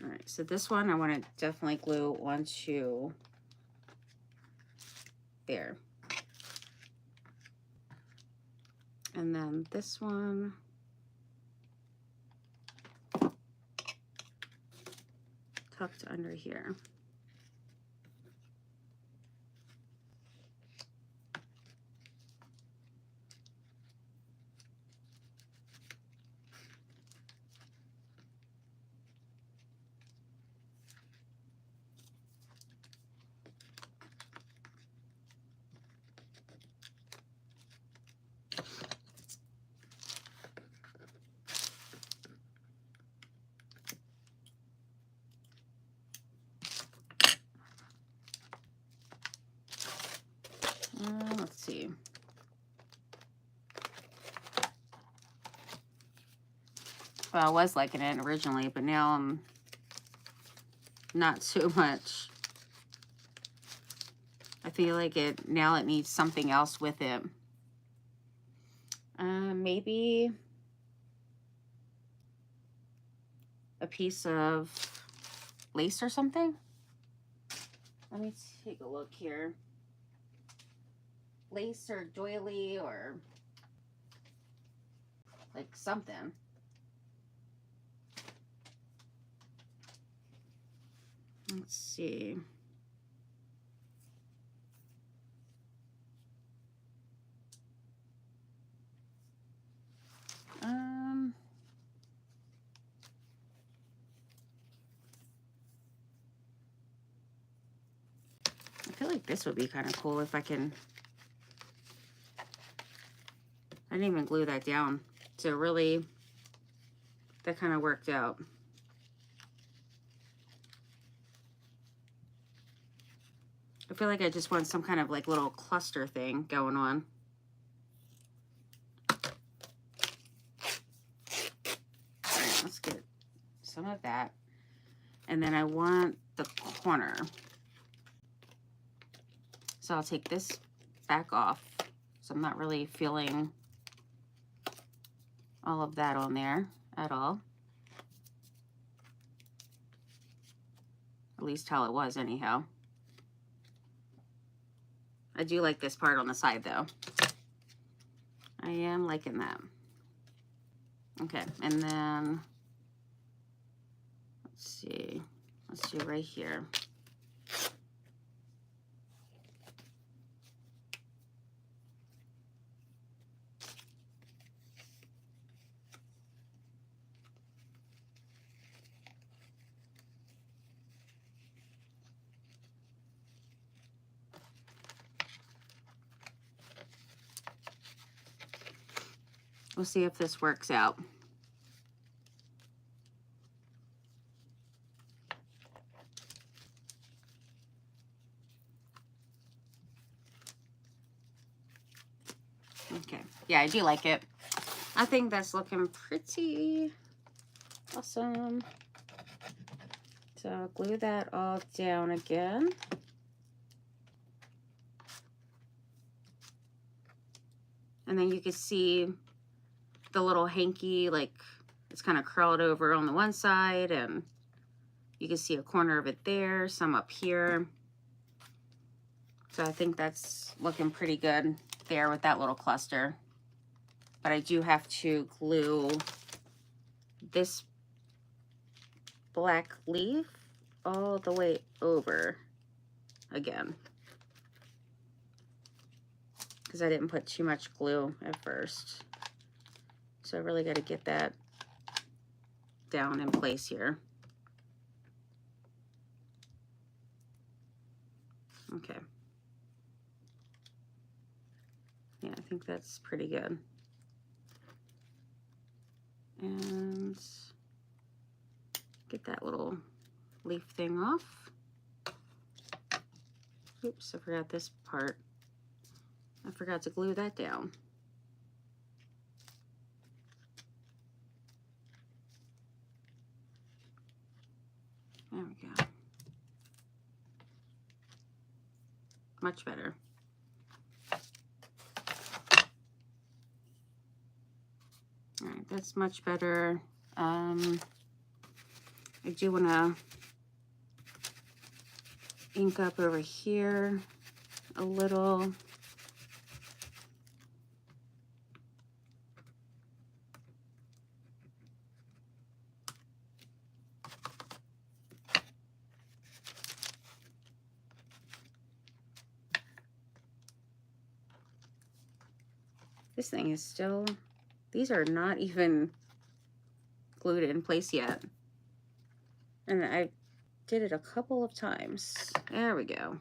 All right, so this one I want to definitely glue onto there. And then this one, tucked under here. Let's see. Well, I was liking it originally, but now I'm not so much. I feel like now it needs something else with it. Maybe a piece of lace or something. Let me take a look here. Lace or doily or like something. Let's see. I feel like this would be kind of cool if I can. I didn't even glue that down. So really, that kind of worked out. I feel like I just want some kind of like little cluster thing going on. All right, let's get some of that. And then I want the corner. So I'll take this back off. So I'm not really feeling all of that on there at all. At least how it was anyhow. I do like this part on the side though. I am liking that. Okay, and then let's see. Let's do right here. We'll see if this works out. Okay, yeah, I do like it. I think that's looking pretty awesome. So I'll glue that all down again. And then you can see the little hanky, like it's kind of curled over on the one side, and you can see a corner of it there, some up here. So I think that's looking pretty good there with that little cluster. But I do have to glue this black leaf all the way over again, because I didn't put too much glue at first. So I really got to get that down in place here. Okay. Yeah, I think that's pretty good. And get that little leaf thing off. Oops, I forgot this part. I forgot to glue that down. There we go. Much better. All right, that's much better. I do want to ink up over here a little. This thing is still, these are not even glued in place yet. And I did it a couple of times. There we go.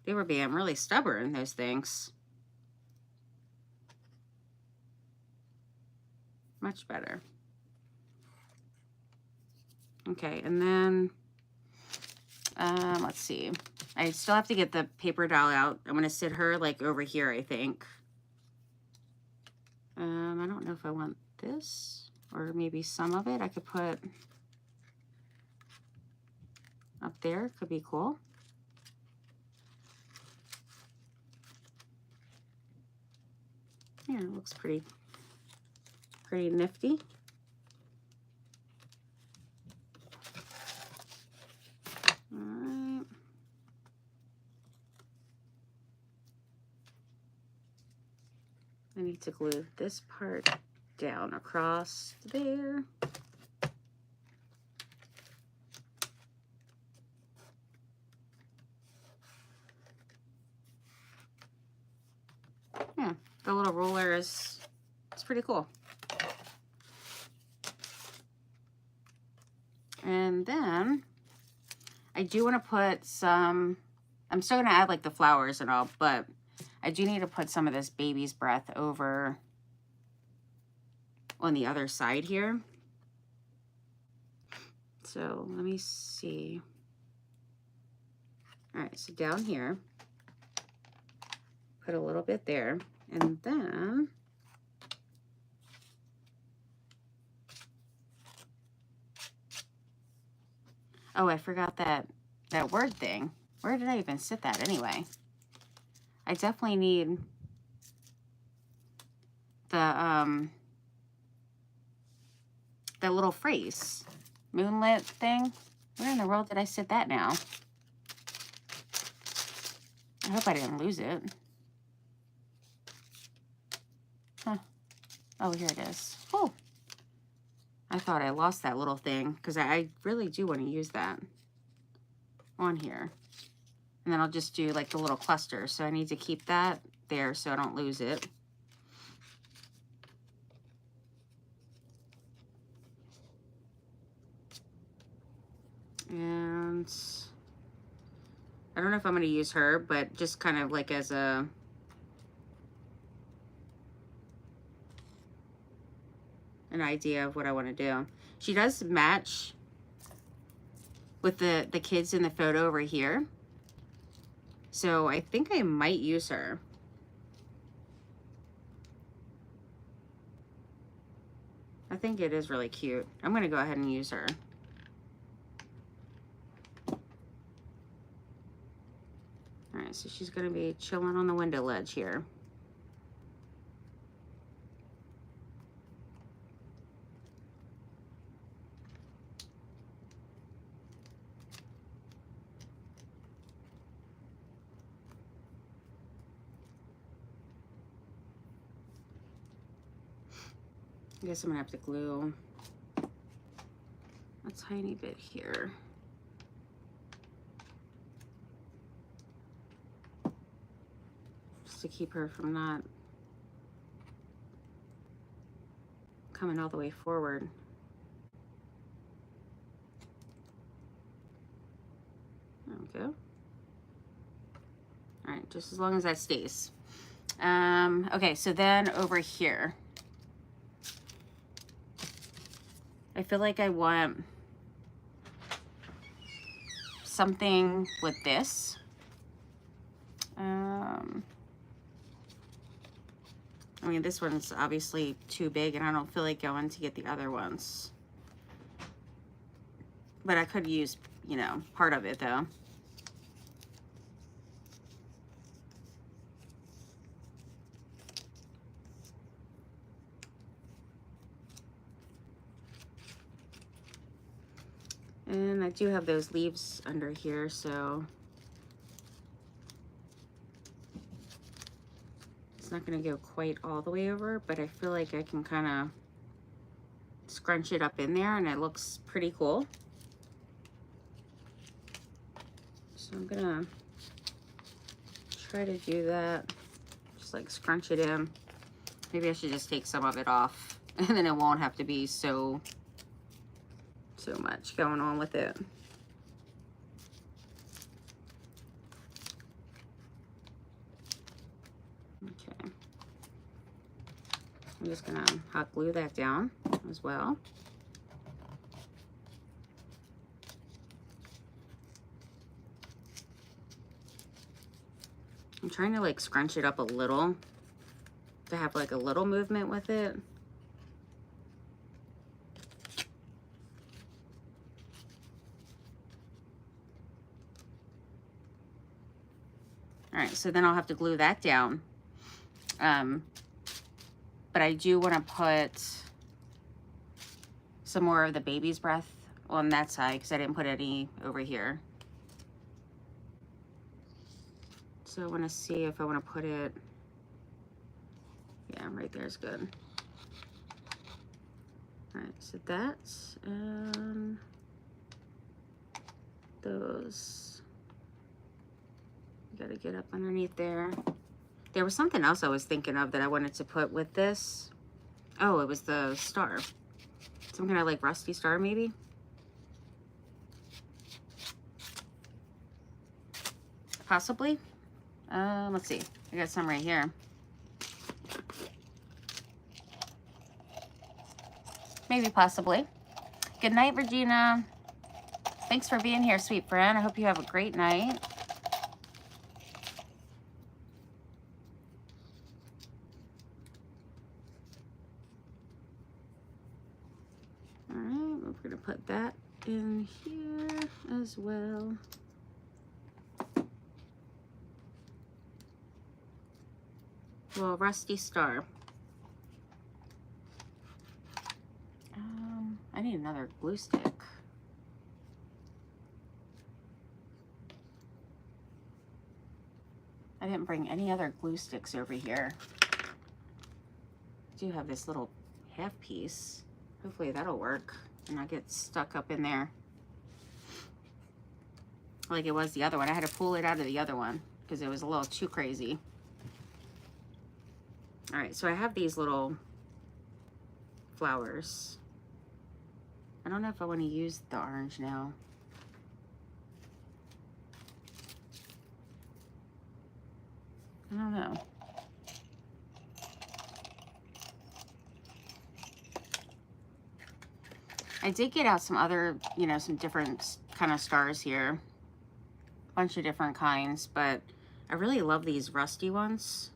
They were being really stubborn, those things. Much better. Okay, and then, let's see. I still have to get the paper doll out. I'm going to sit her like over here, I think. I don't know if I want this or maybe some of it I could put up there. Could be cool. Yeah, it looks pretty nifty. All right. I need to glue this part down across there. Yeah, the little ruler it's pretty cool. And then I do want to put some, I'm still going to add like the flowers and all, but I do need to put some of this baby's breath over on the other side here. So let me see. All right, so down here, put a little bit there, and then oh, I forgot that word thing. Where did I even sit that anyway? I definitely need the little phrase, moonlit thing. Where in the world did I sit that now? I hope I didn't lose it. Huh. Oh, here it is. Oh, I thought I lost that little thing because I really do want to use that on here. And then I'll just do like the little cluster. So I need to keep that there so I don't lose it. And I don't know if I'm going to use her, but just kind of like as a an idea of what I want to do. She does match with the kids in the photo over here. So I think I might use her. I think it is really cute. I'm going to go ahead and use her. All right, so she's going to be chilling on the window ledge here. I guess I'm gonna have to glue a tiny bit here. Just to keep her from not coming all the way forward. There we go. All right, just as long as that stays. Okay, so then over here, I feel like I want something with this. I mean, this one's obviously too big and I don't feel like going to get the other ones. But I could use, you know, part of it though. And I do have those leaves under here, so it's not going to go quite all the way over, but I feel like I can kind of scrunch it up in there and it looks pretty cool. So I'm going to try to do that, just like scrunch it in. Maybe I should just take some of it off and then it won't have to be so much going on with it. Okay. I'm just gonna hot glue that down as well. I'm trying to like scrunch it up a little to have like a little movement with it. All right, so then I'll have to glue that down. but I do want to put some more of the baby's breath on that side because I didn't put any over here. So I want to see if I want to put it, yeah, right there is good. All right, so that's, those, you got to get up underneath there. There was something else I was thinking of that I wanted to put with this. Oh, it was the star. Some kind of like rusty star maybe. Possibly. Let's see. I got some right here. Maybe, possibly. Good night, Regina. Thanks for being here, sweet friend. I hope you have a great night. All right, we're going to put that in here as well. Little rusty star. I need another glue stick. I didn't bring any other glue sticks over here. I do have this little half piece. Hopefully that'll work and not get stuck up in there like it was the other one. I had to pull it out of the other one because it was a little too crazy. All right, so I have these little flowers. I don't know if I want to use the orange now. I don't know. I did get out some other, you know, some different kind of stars here. A bunch of different kinds, but I really love these rusty ones.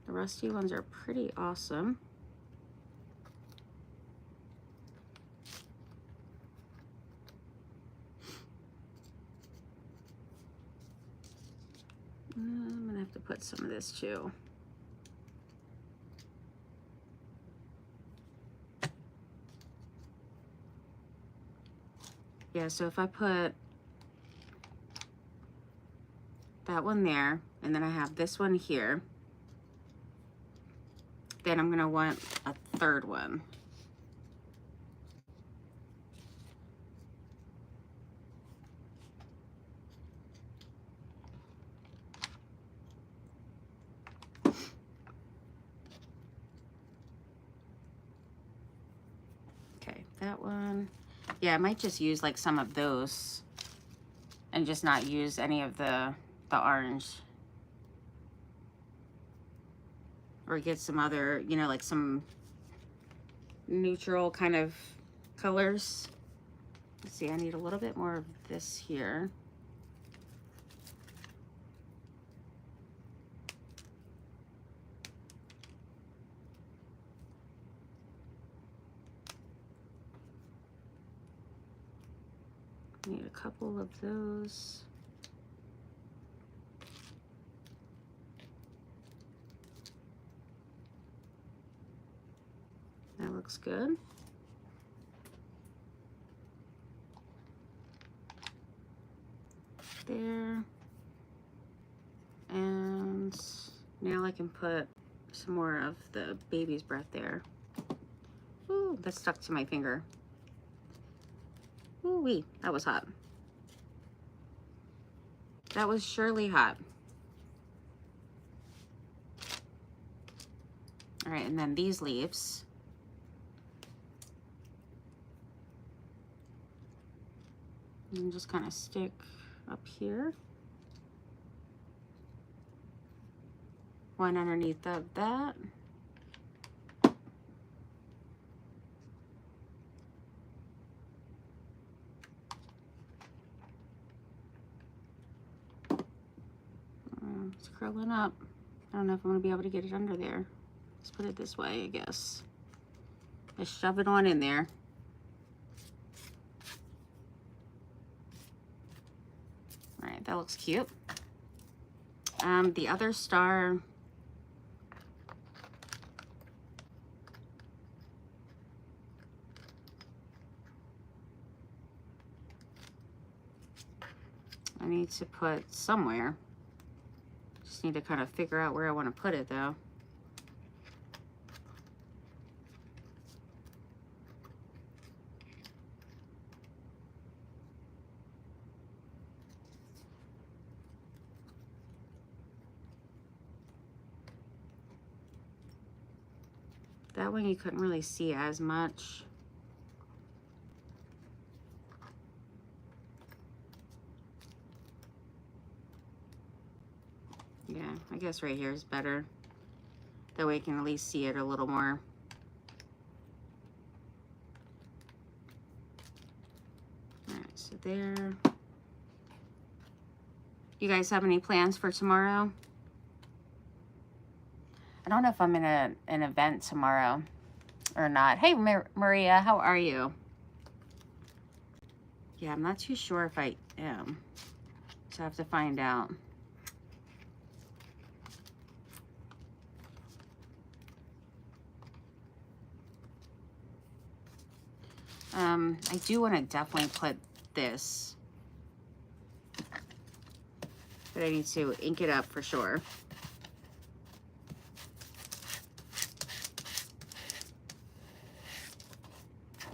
The rusty ones are pretty awesome. I'm gonna have to put some of this too. Yeah, so if I put that one there, and then I have this one here, then I'm gonna want a third one. Okay, that one. Yeah, I might just use like some of those and just not use any of the orange. Or get some other, you know, like some neutral kind of colors. Let's see, I need a little bit more of this here. Need a couple of those. That looks good. There. And now I can put some more of the baby's breath there. Ooh, that stuck to my finger. Ooh-wee, that was hot. That was surely hot. All right, and then these leaves. And just kind of stick up here. One underneath of that. It's curling up. I don't know if I'm going to be able to get it under there. Let's put it this way, I guess. Just shove it on in there. All right, that looks cute. The other star, I need to put somewhere. Just need to kind of figure out where I want to put it though. That one you couldn't really see as much. Yeah, I guess right here is better. That way you can at least see it a little more. All right, so there. You guys have any plans for tomorrow? I don't know if I'm in an event tomorrow or not. Hey, Maria, how are you? Yeah, I'm not too sure if I am. So I have to find out. I do want to definitely put this, but I need to ink it up for sure.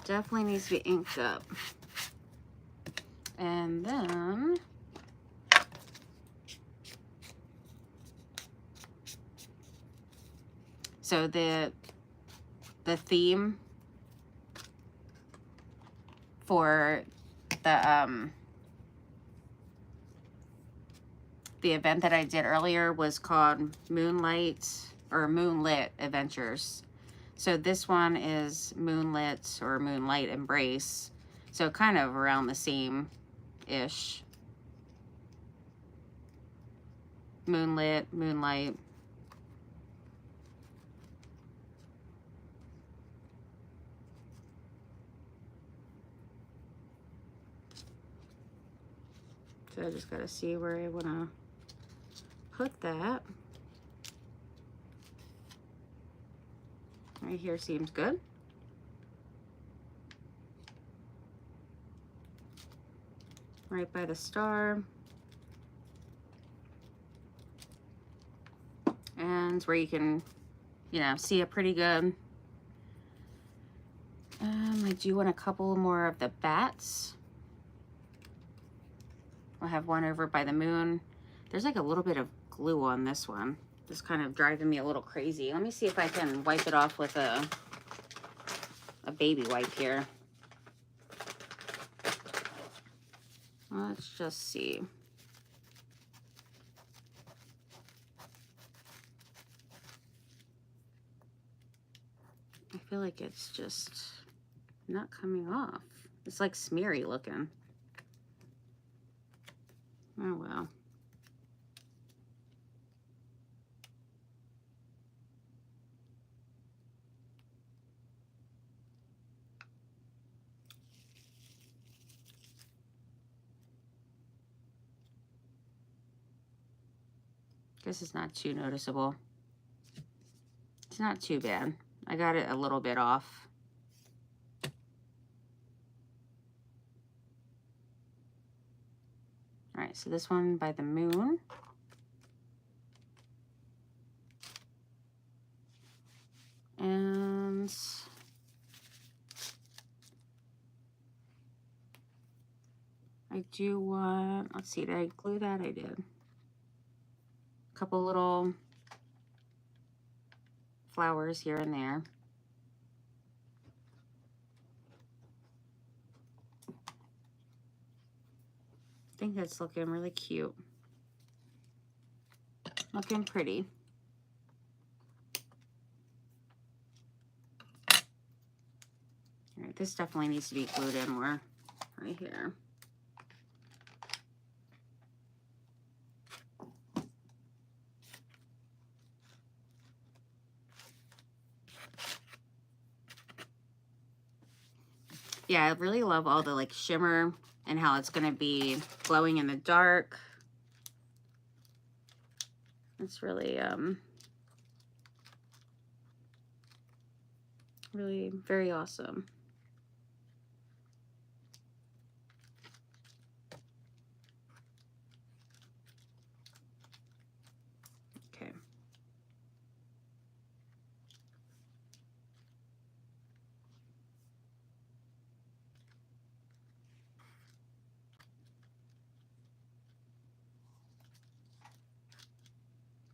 Definitely needs to be inked up. And then so the theme for the event that I did earlier was called Moonlit Adventures. So this one is Moonlit or Moonlight Embrace. So kind of around the same-ish. Moonlit, Moonlight. So I just gotta see where I wanna put that. Right here seems good. Right by the star. And where you can, you know, see it pretty good. I do want a couple more of the bats. I'll have one over by the moon. There's like a little bit of glue on this one. It's kind of driving me a little crazy. Let me see if I can wipe it off with a baby wipe here. Let's just see. I feel like it's just not coming off. It's like smeary looking. Oh well. Guess it's not too noticeable. It's not too bad. I got it a little bit off. All right, so this one by the moon. And I do want, let's see, did I glue that? I did. A couple little flowers here and there. I think that's looking really cute. Looking pretty. All right, this definitely needs to be glued in more right here. Yeah, I really love all the like shimmer and how it's gonna be glowing in the dark. It's really, really very awesome.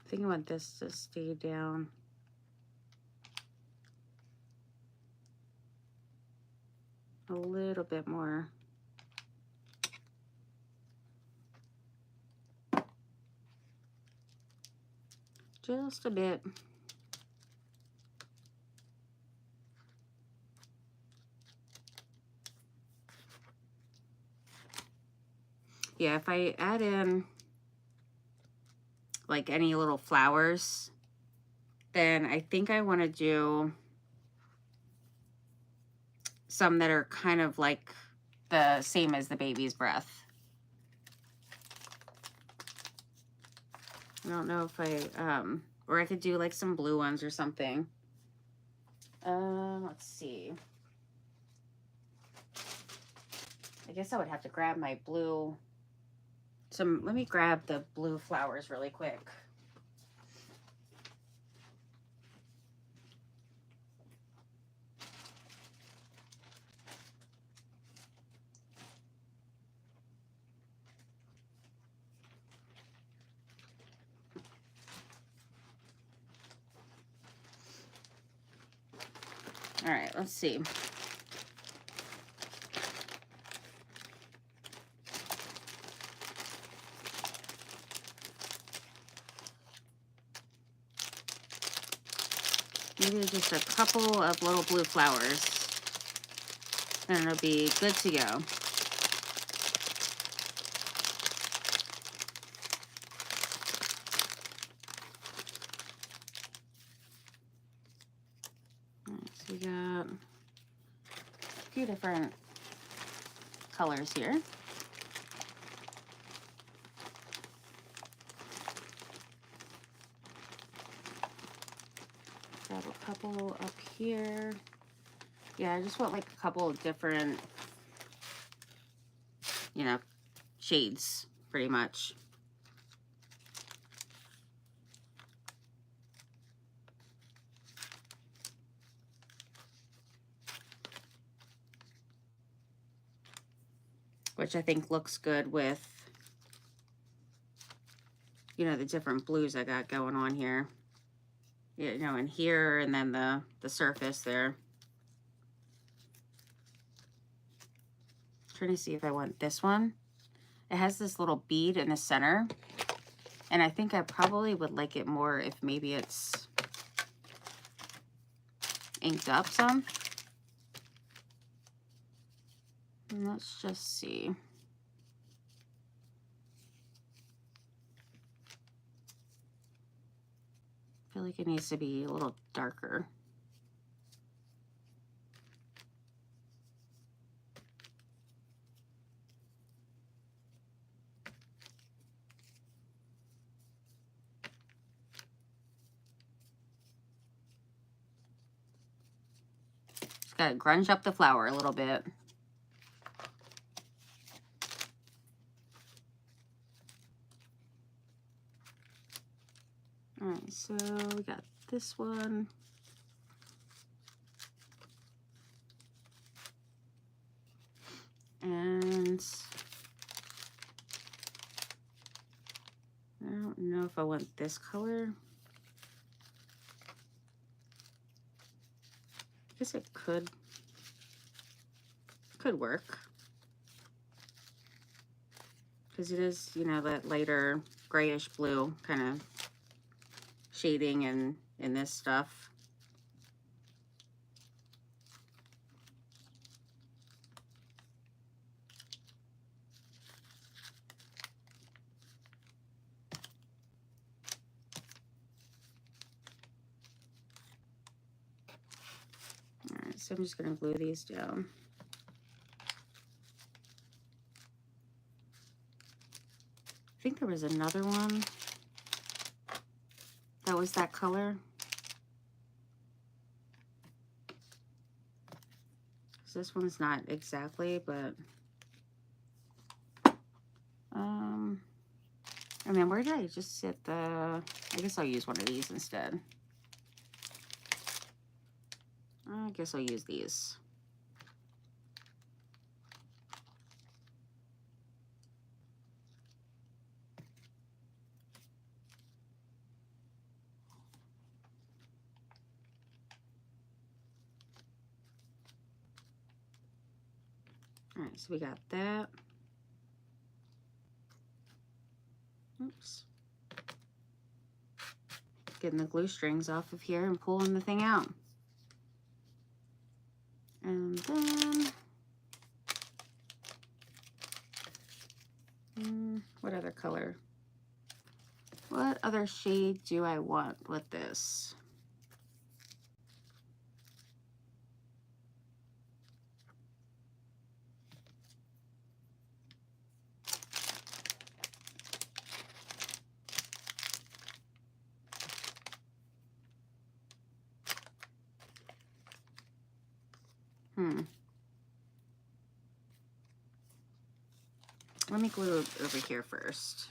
I think I want this to stay down. A little bit more. Just a bit. Yeah, if I add in like any little flowers, then I think I want to do some that are kind of like the same as the baby's breath. I don't know if I, or I could do like some blue ones or something. Let's see. I guess I would have to grab my blue, let me grab the blue flowers really quick. All right, let's see. Maybe just a couple of little blue flowers, and it'll be good to go. All right, so we got a few different colors here. Grab a couple up here. Yeah, I just want like a couple of different, you know, shades pretty much. Which I think looks good with, you know, the different blues I got going on here. You know, in here, and then the surface there. Trying to see if I want this one. It has this little bead in the center, and I think I probably would like it more if maybe it's inked up some. And let's just see. I feel like it needs to be a little darker. Just gotta grunge up the flower a little bit. All right, so we got this one. And I don't know if I want this color. I guess it could work. Because it is, you know, that lighter grayish blue kind of shading in this stuff. All right, so I'm just going to glue these down. I think there was another one that was that color. So this one's not exactly, but and then where did I just sit the, I guess I'll use one of these instead. I guess I'll use these. right, so we got that. Oops. Getting the glue strings off of here and pulling the thing out. And then, what other color? What other shade do I want with this? Let me glue it over here first.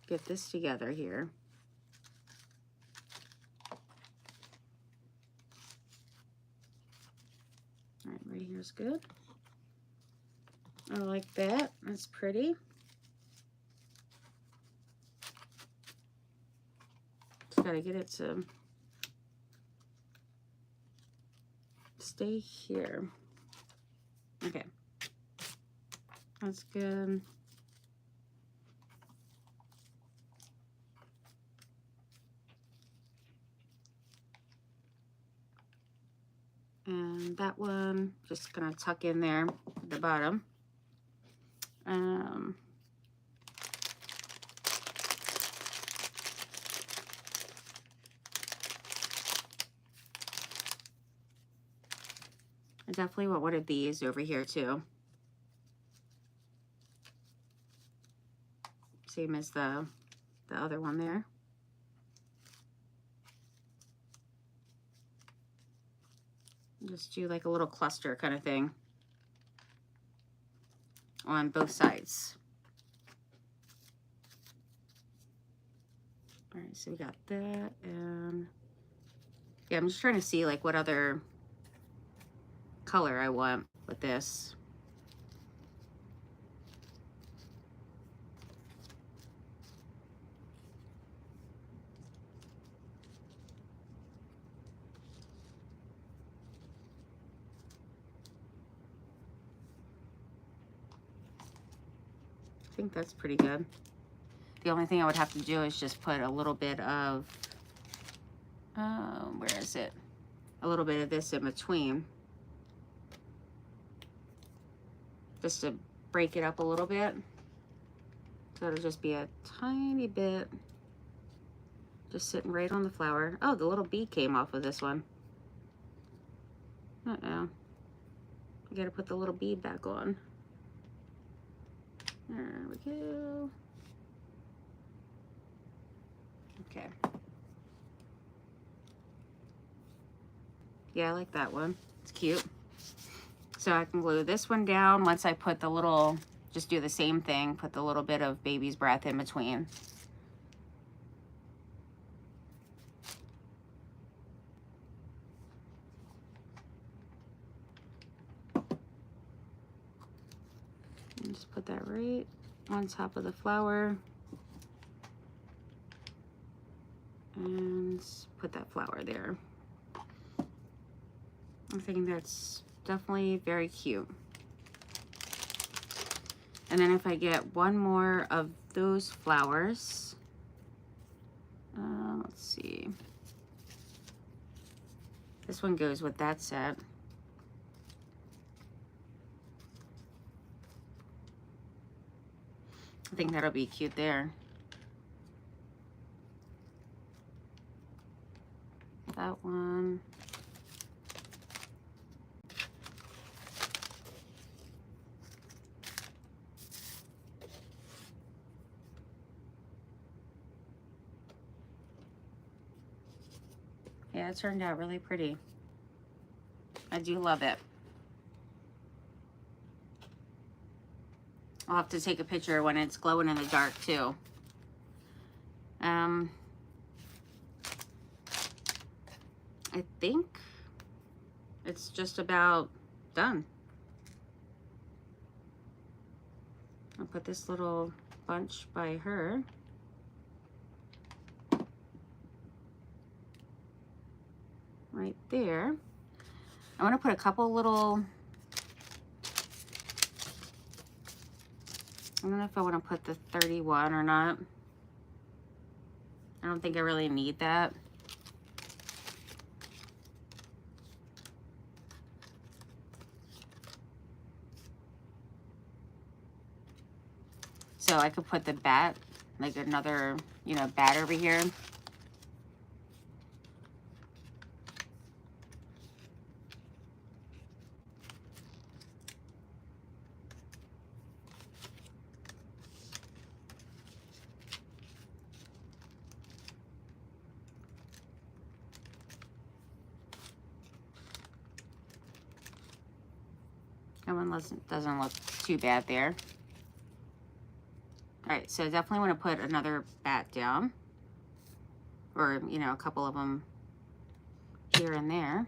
Get this together here. All right, right here's good. I like that. That's pretty. Just gotta get it to stay here. Okay. That's good. And that one, just gonna tuck in there at the bottom. I definitely want one of these over here too. Same as the other one there. Just do like a little cluster kind of thing on both sides. All right, so we got that, and yeah, I'm just trying to see like what other color I want with this. I think that's pretty good. The only thing I would have to do is just put a little bit of, where is it? A little bit of this in between. Just to break it up a little bit. So it'll just be a tiny bit just sitting right on the flower. Oh, the little bead came off of this one. Uh-oh. I gotta put the little bead back on. There we go. Okay. Yeah, I like that one. It's cute. So I can glue this one down once I put the little, just do the same thing, put the little bit of baby's breath in between. And just put that right on top of the flower. And put that flower there. I think that's definitely very cute. And then if I get one more of those flowers, let's see. This one goes with that set. I think that'll be cute there. That one. Yeah, it turned out really pretty. I do love it. I'll have to take a picture when it's glowing in the dark too. I think it's just about done. I'll put this little bunch by her. Right there. I want to put a couple little I don't know if I want to put the 31 or not. I don't think I really need that. So I could put the bat, like another, you know, bat over here. That one doesn't look too bad there. All right, so definitely want to put another bat down, or, you know, a couple of them here and there.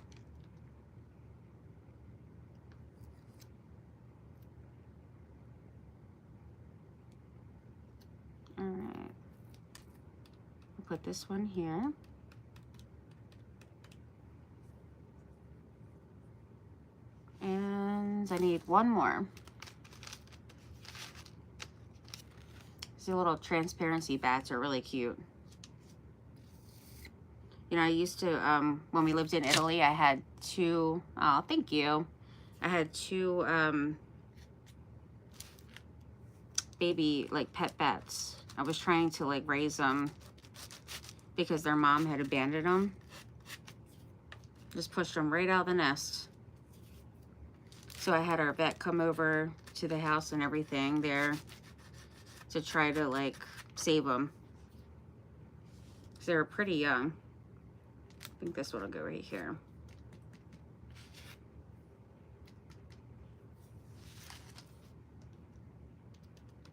All right, I'll put this one here. And I need one more. These little transparency bats are really cute. You know, I used to, when we lived in Italy, I had two, oh, thank you. I had two baby, like, pet bats. I was trying to, like, raise them because their mom had abandoned them. Just pushed them right out of the nest. So I had our vet come over to the house and everything there to try to, like, save them. They were pretty young. I think this one will go right here.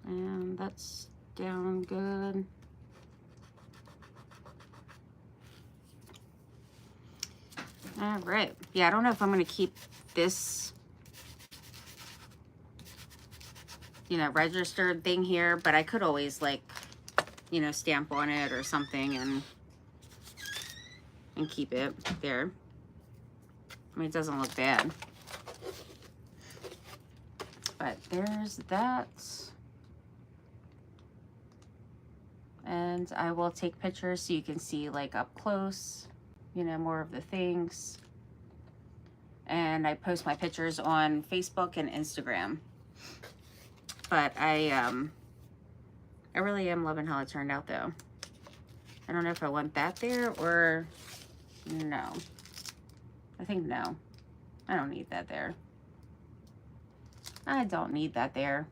And that's down good. All right. Yeah, I don't know if I'm going to keep this, you know, registered thing here, but I could always, like, you know, stamp on it or something and keep it there. I mean, it doesn't look bad. But there's that. And I will take pictures so you can see, like, up close, you know, more of the things. And I post my pictures on Facebook and Instagram. But I really am loving how it turned out, though. I don't know if I want that there or no. I think no. I don't need that there. I don't need that there.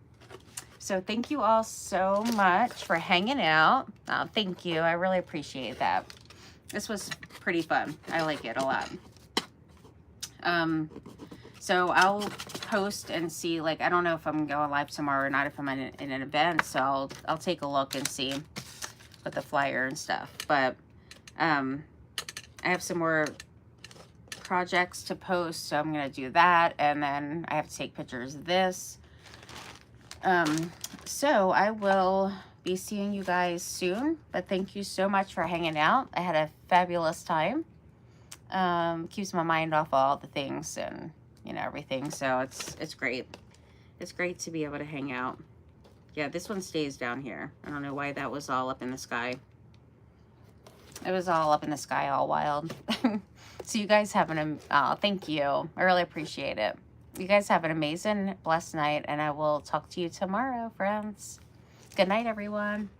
So thank you all so much for hanging out. Oh, thank you. I really appreciate that. This was pretty fun. I like it a lot. So I'll post and see, like, I don't know if I'm going live tomorrow or not, if I'm in an event, so I'll take a look and see with the flyer and stuff. But I have some more projects to post, so I'm gonna do that, and then I have to take pictures of this. So I will be seeing you guys soon, but thank you so much for hanging out. I had a fabulous time. Keeps my mind off all the things and, you know, everything, so it's great. It's great to be able to hang out. Yeah, this one stays down here. I don't know why that was all up in the sky. It was all up in the sky, all wild. So you guys have an, thank you. I really appreciate it. You guys have an amazing, blessed night, and I will talk to you tomorrow, friends. Good night, everyone.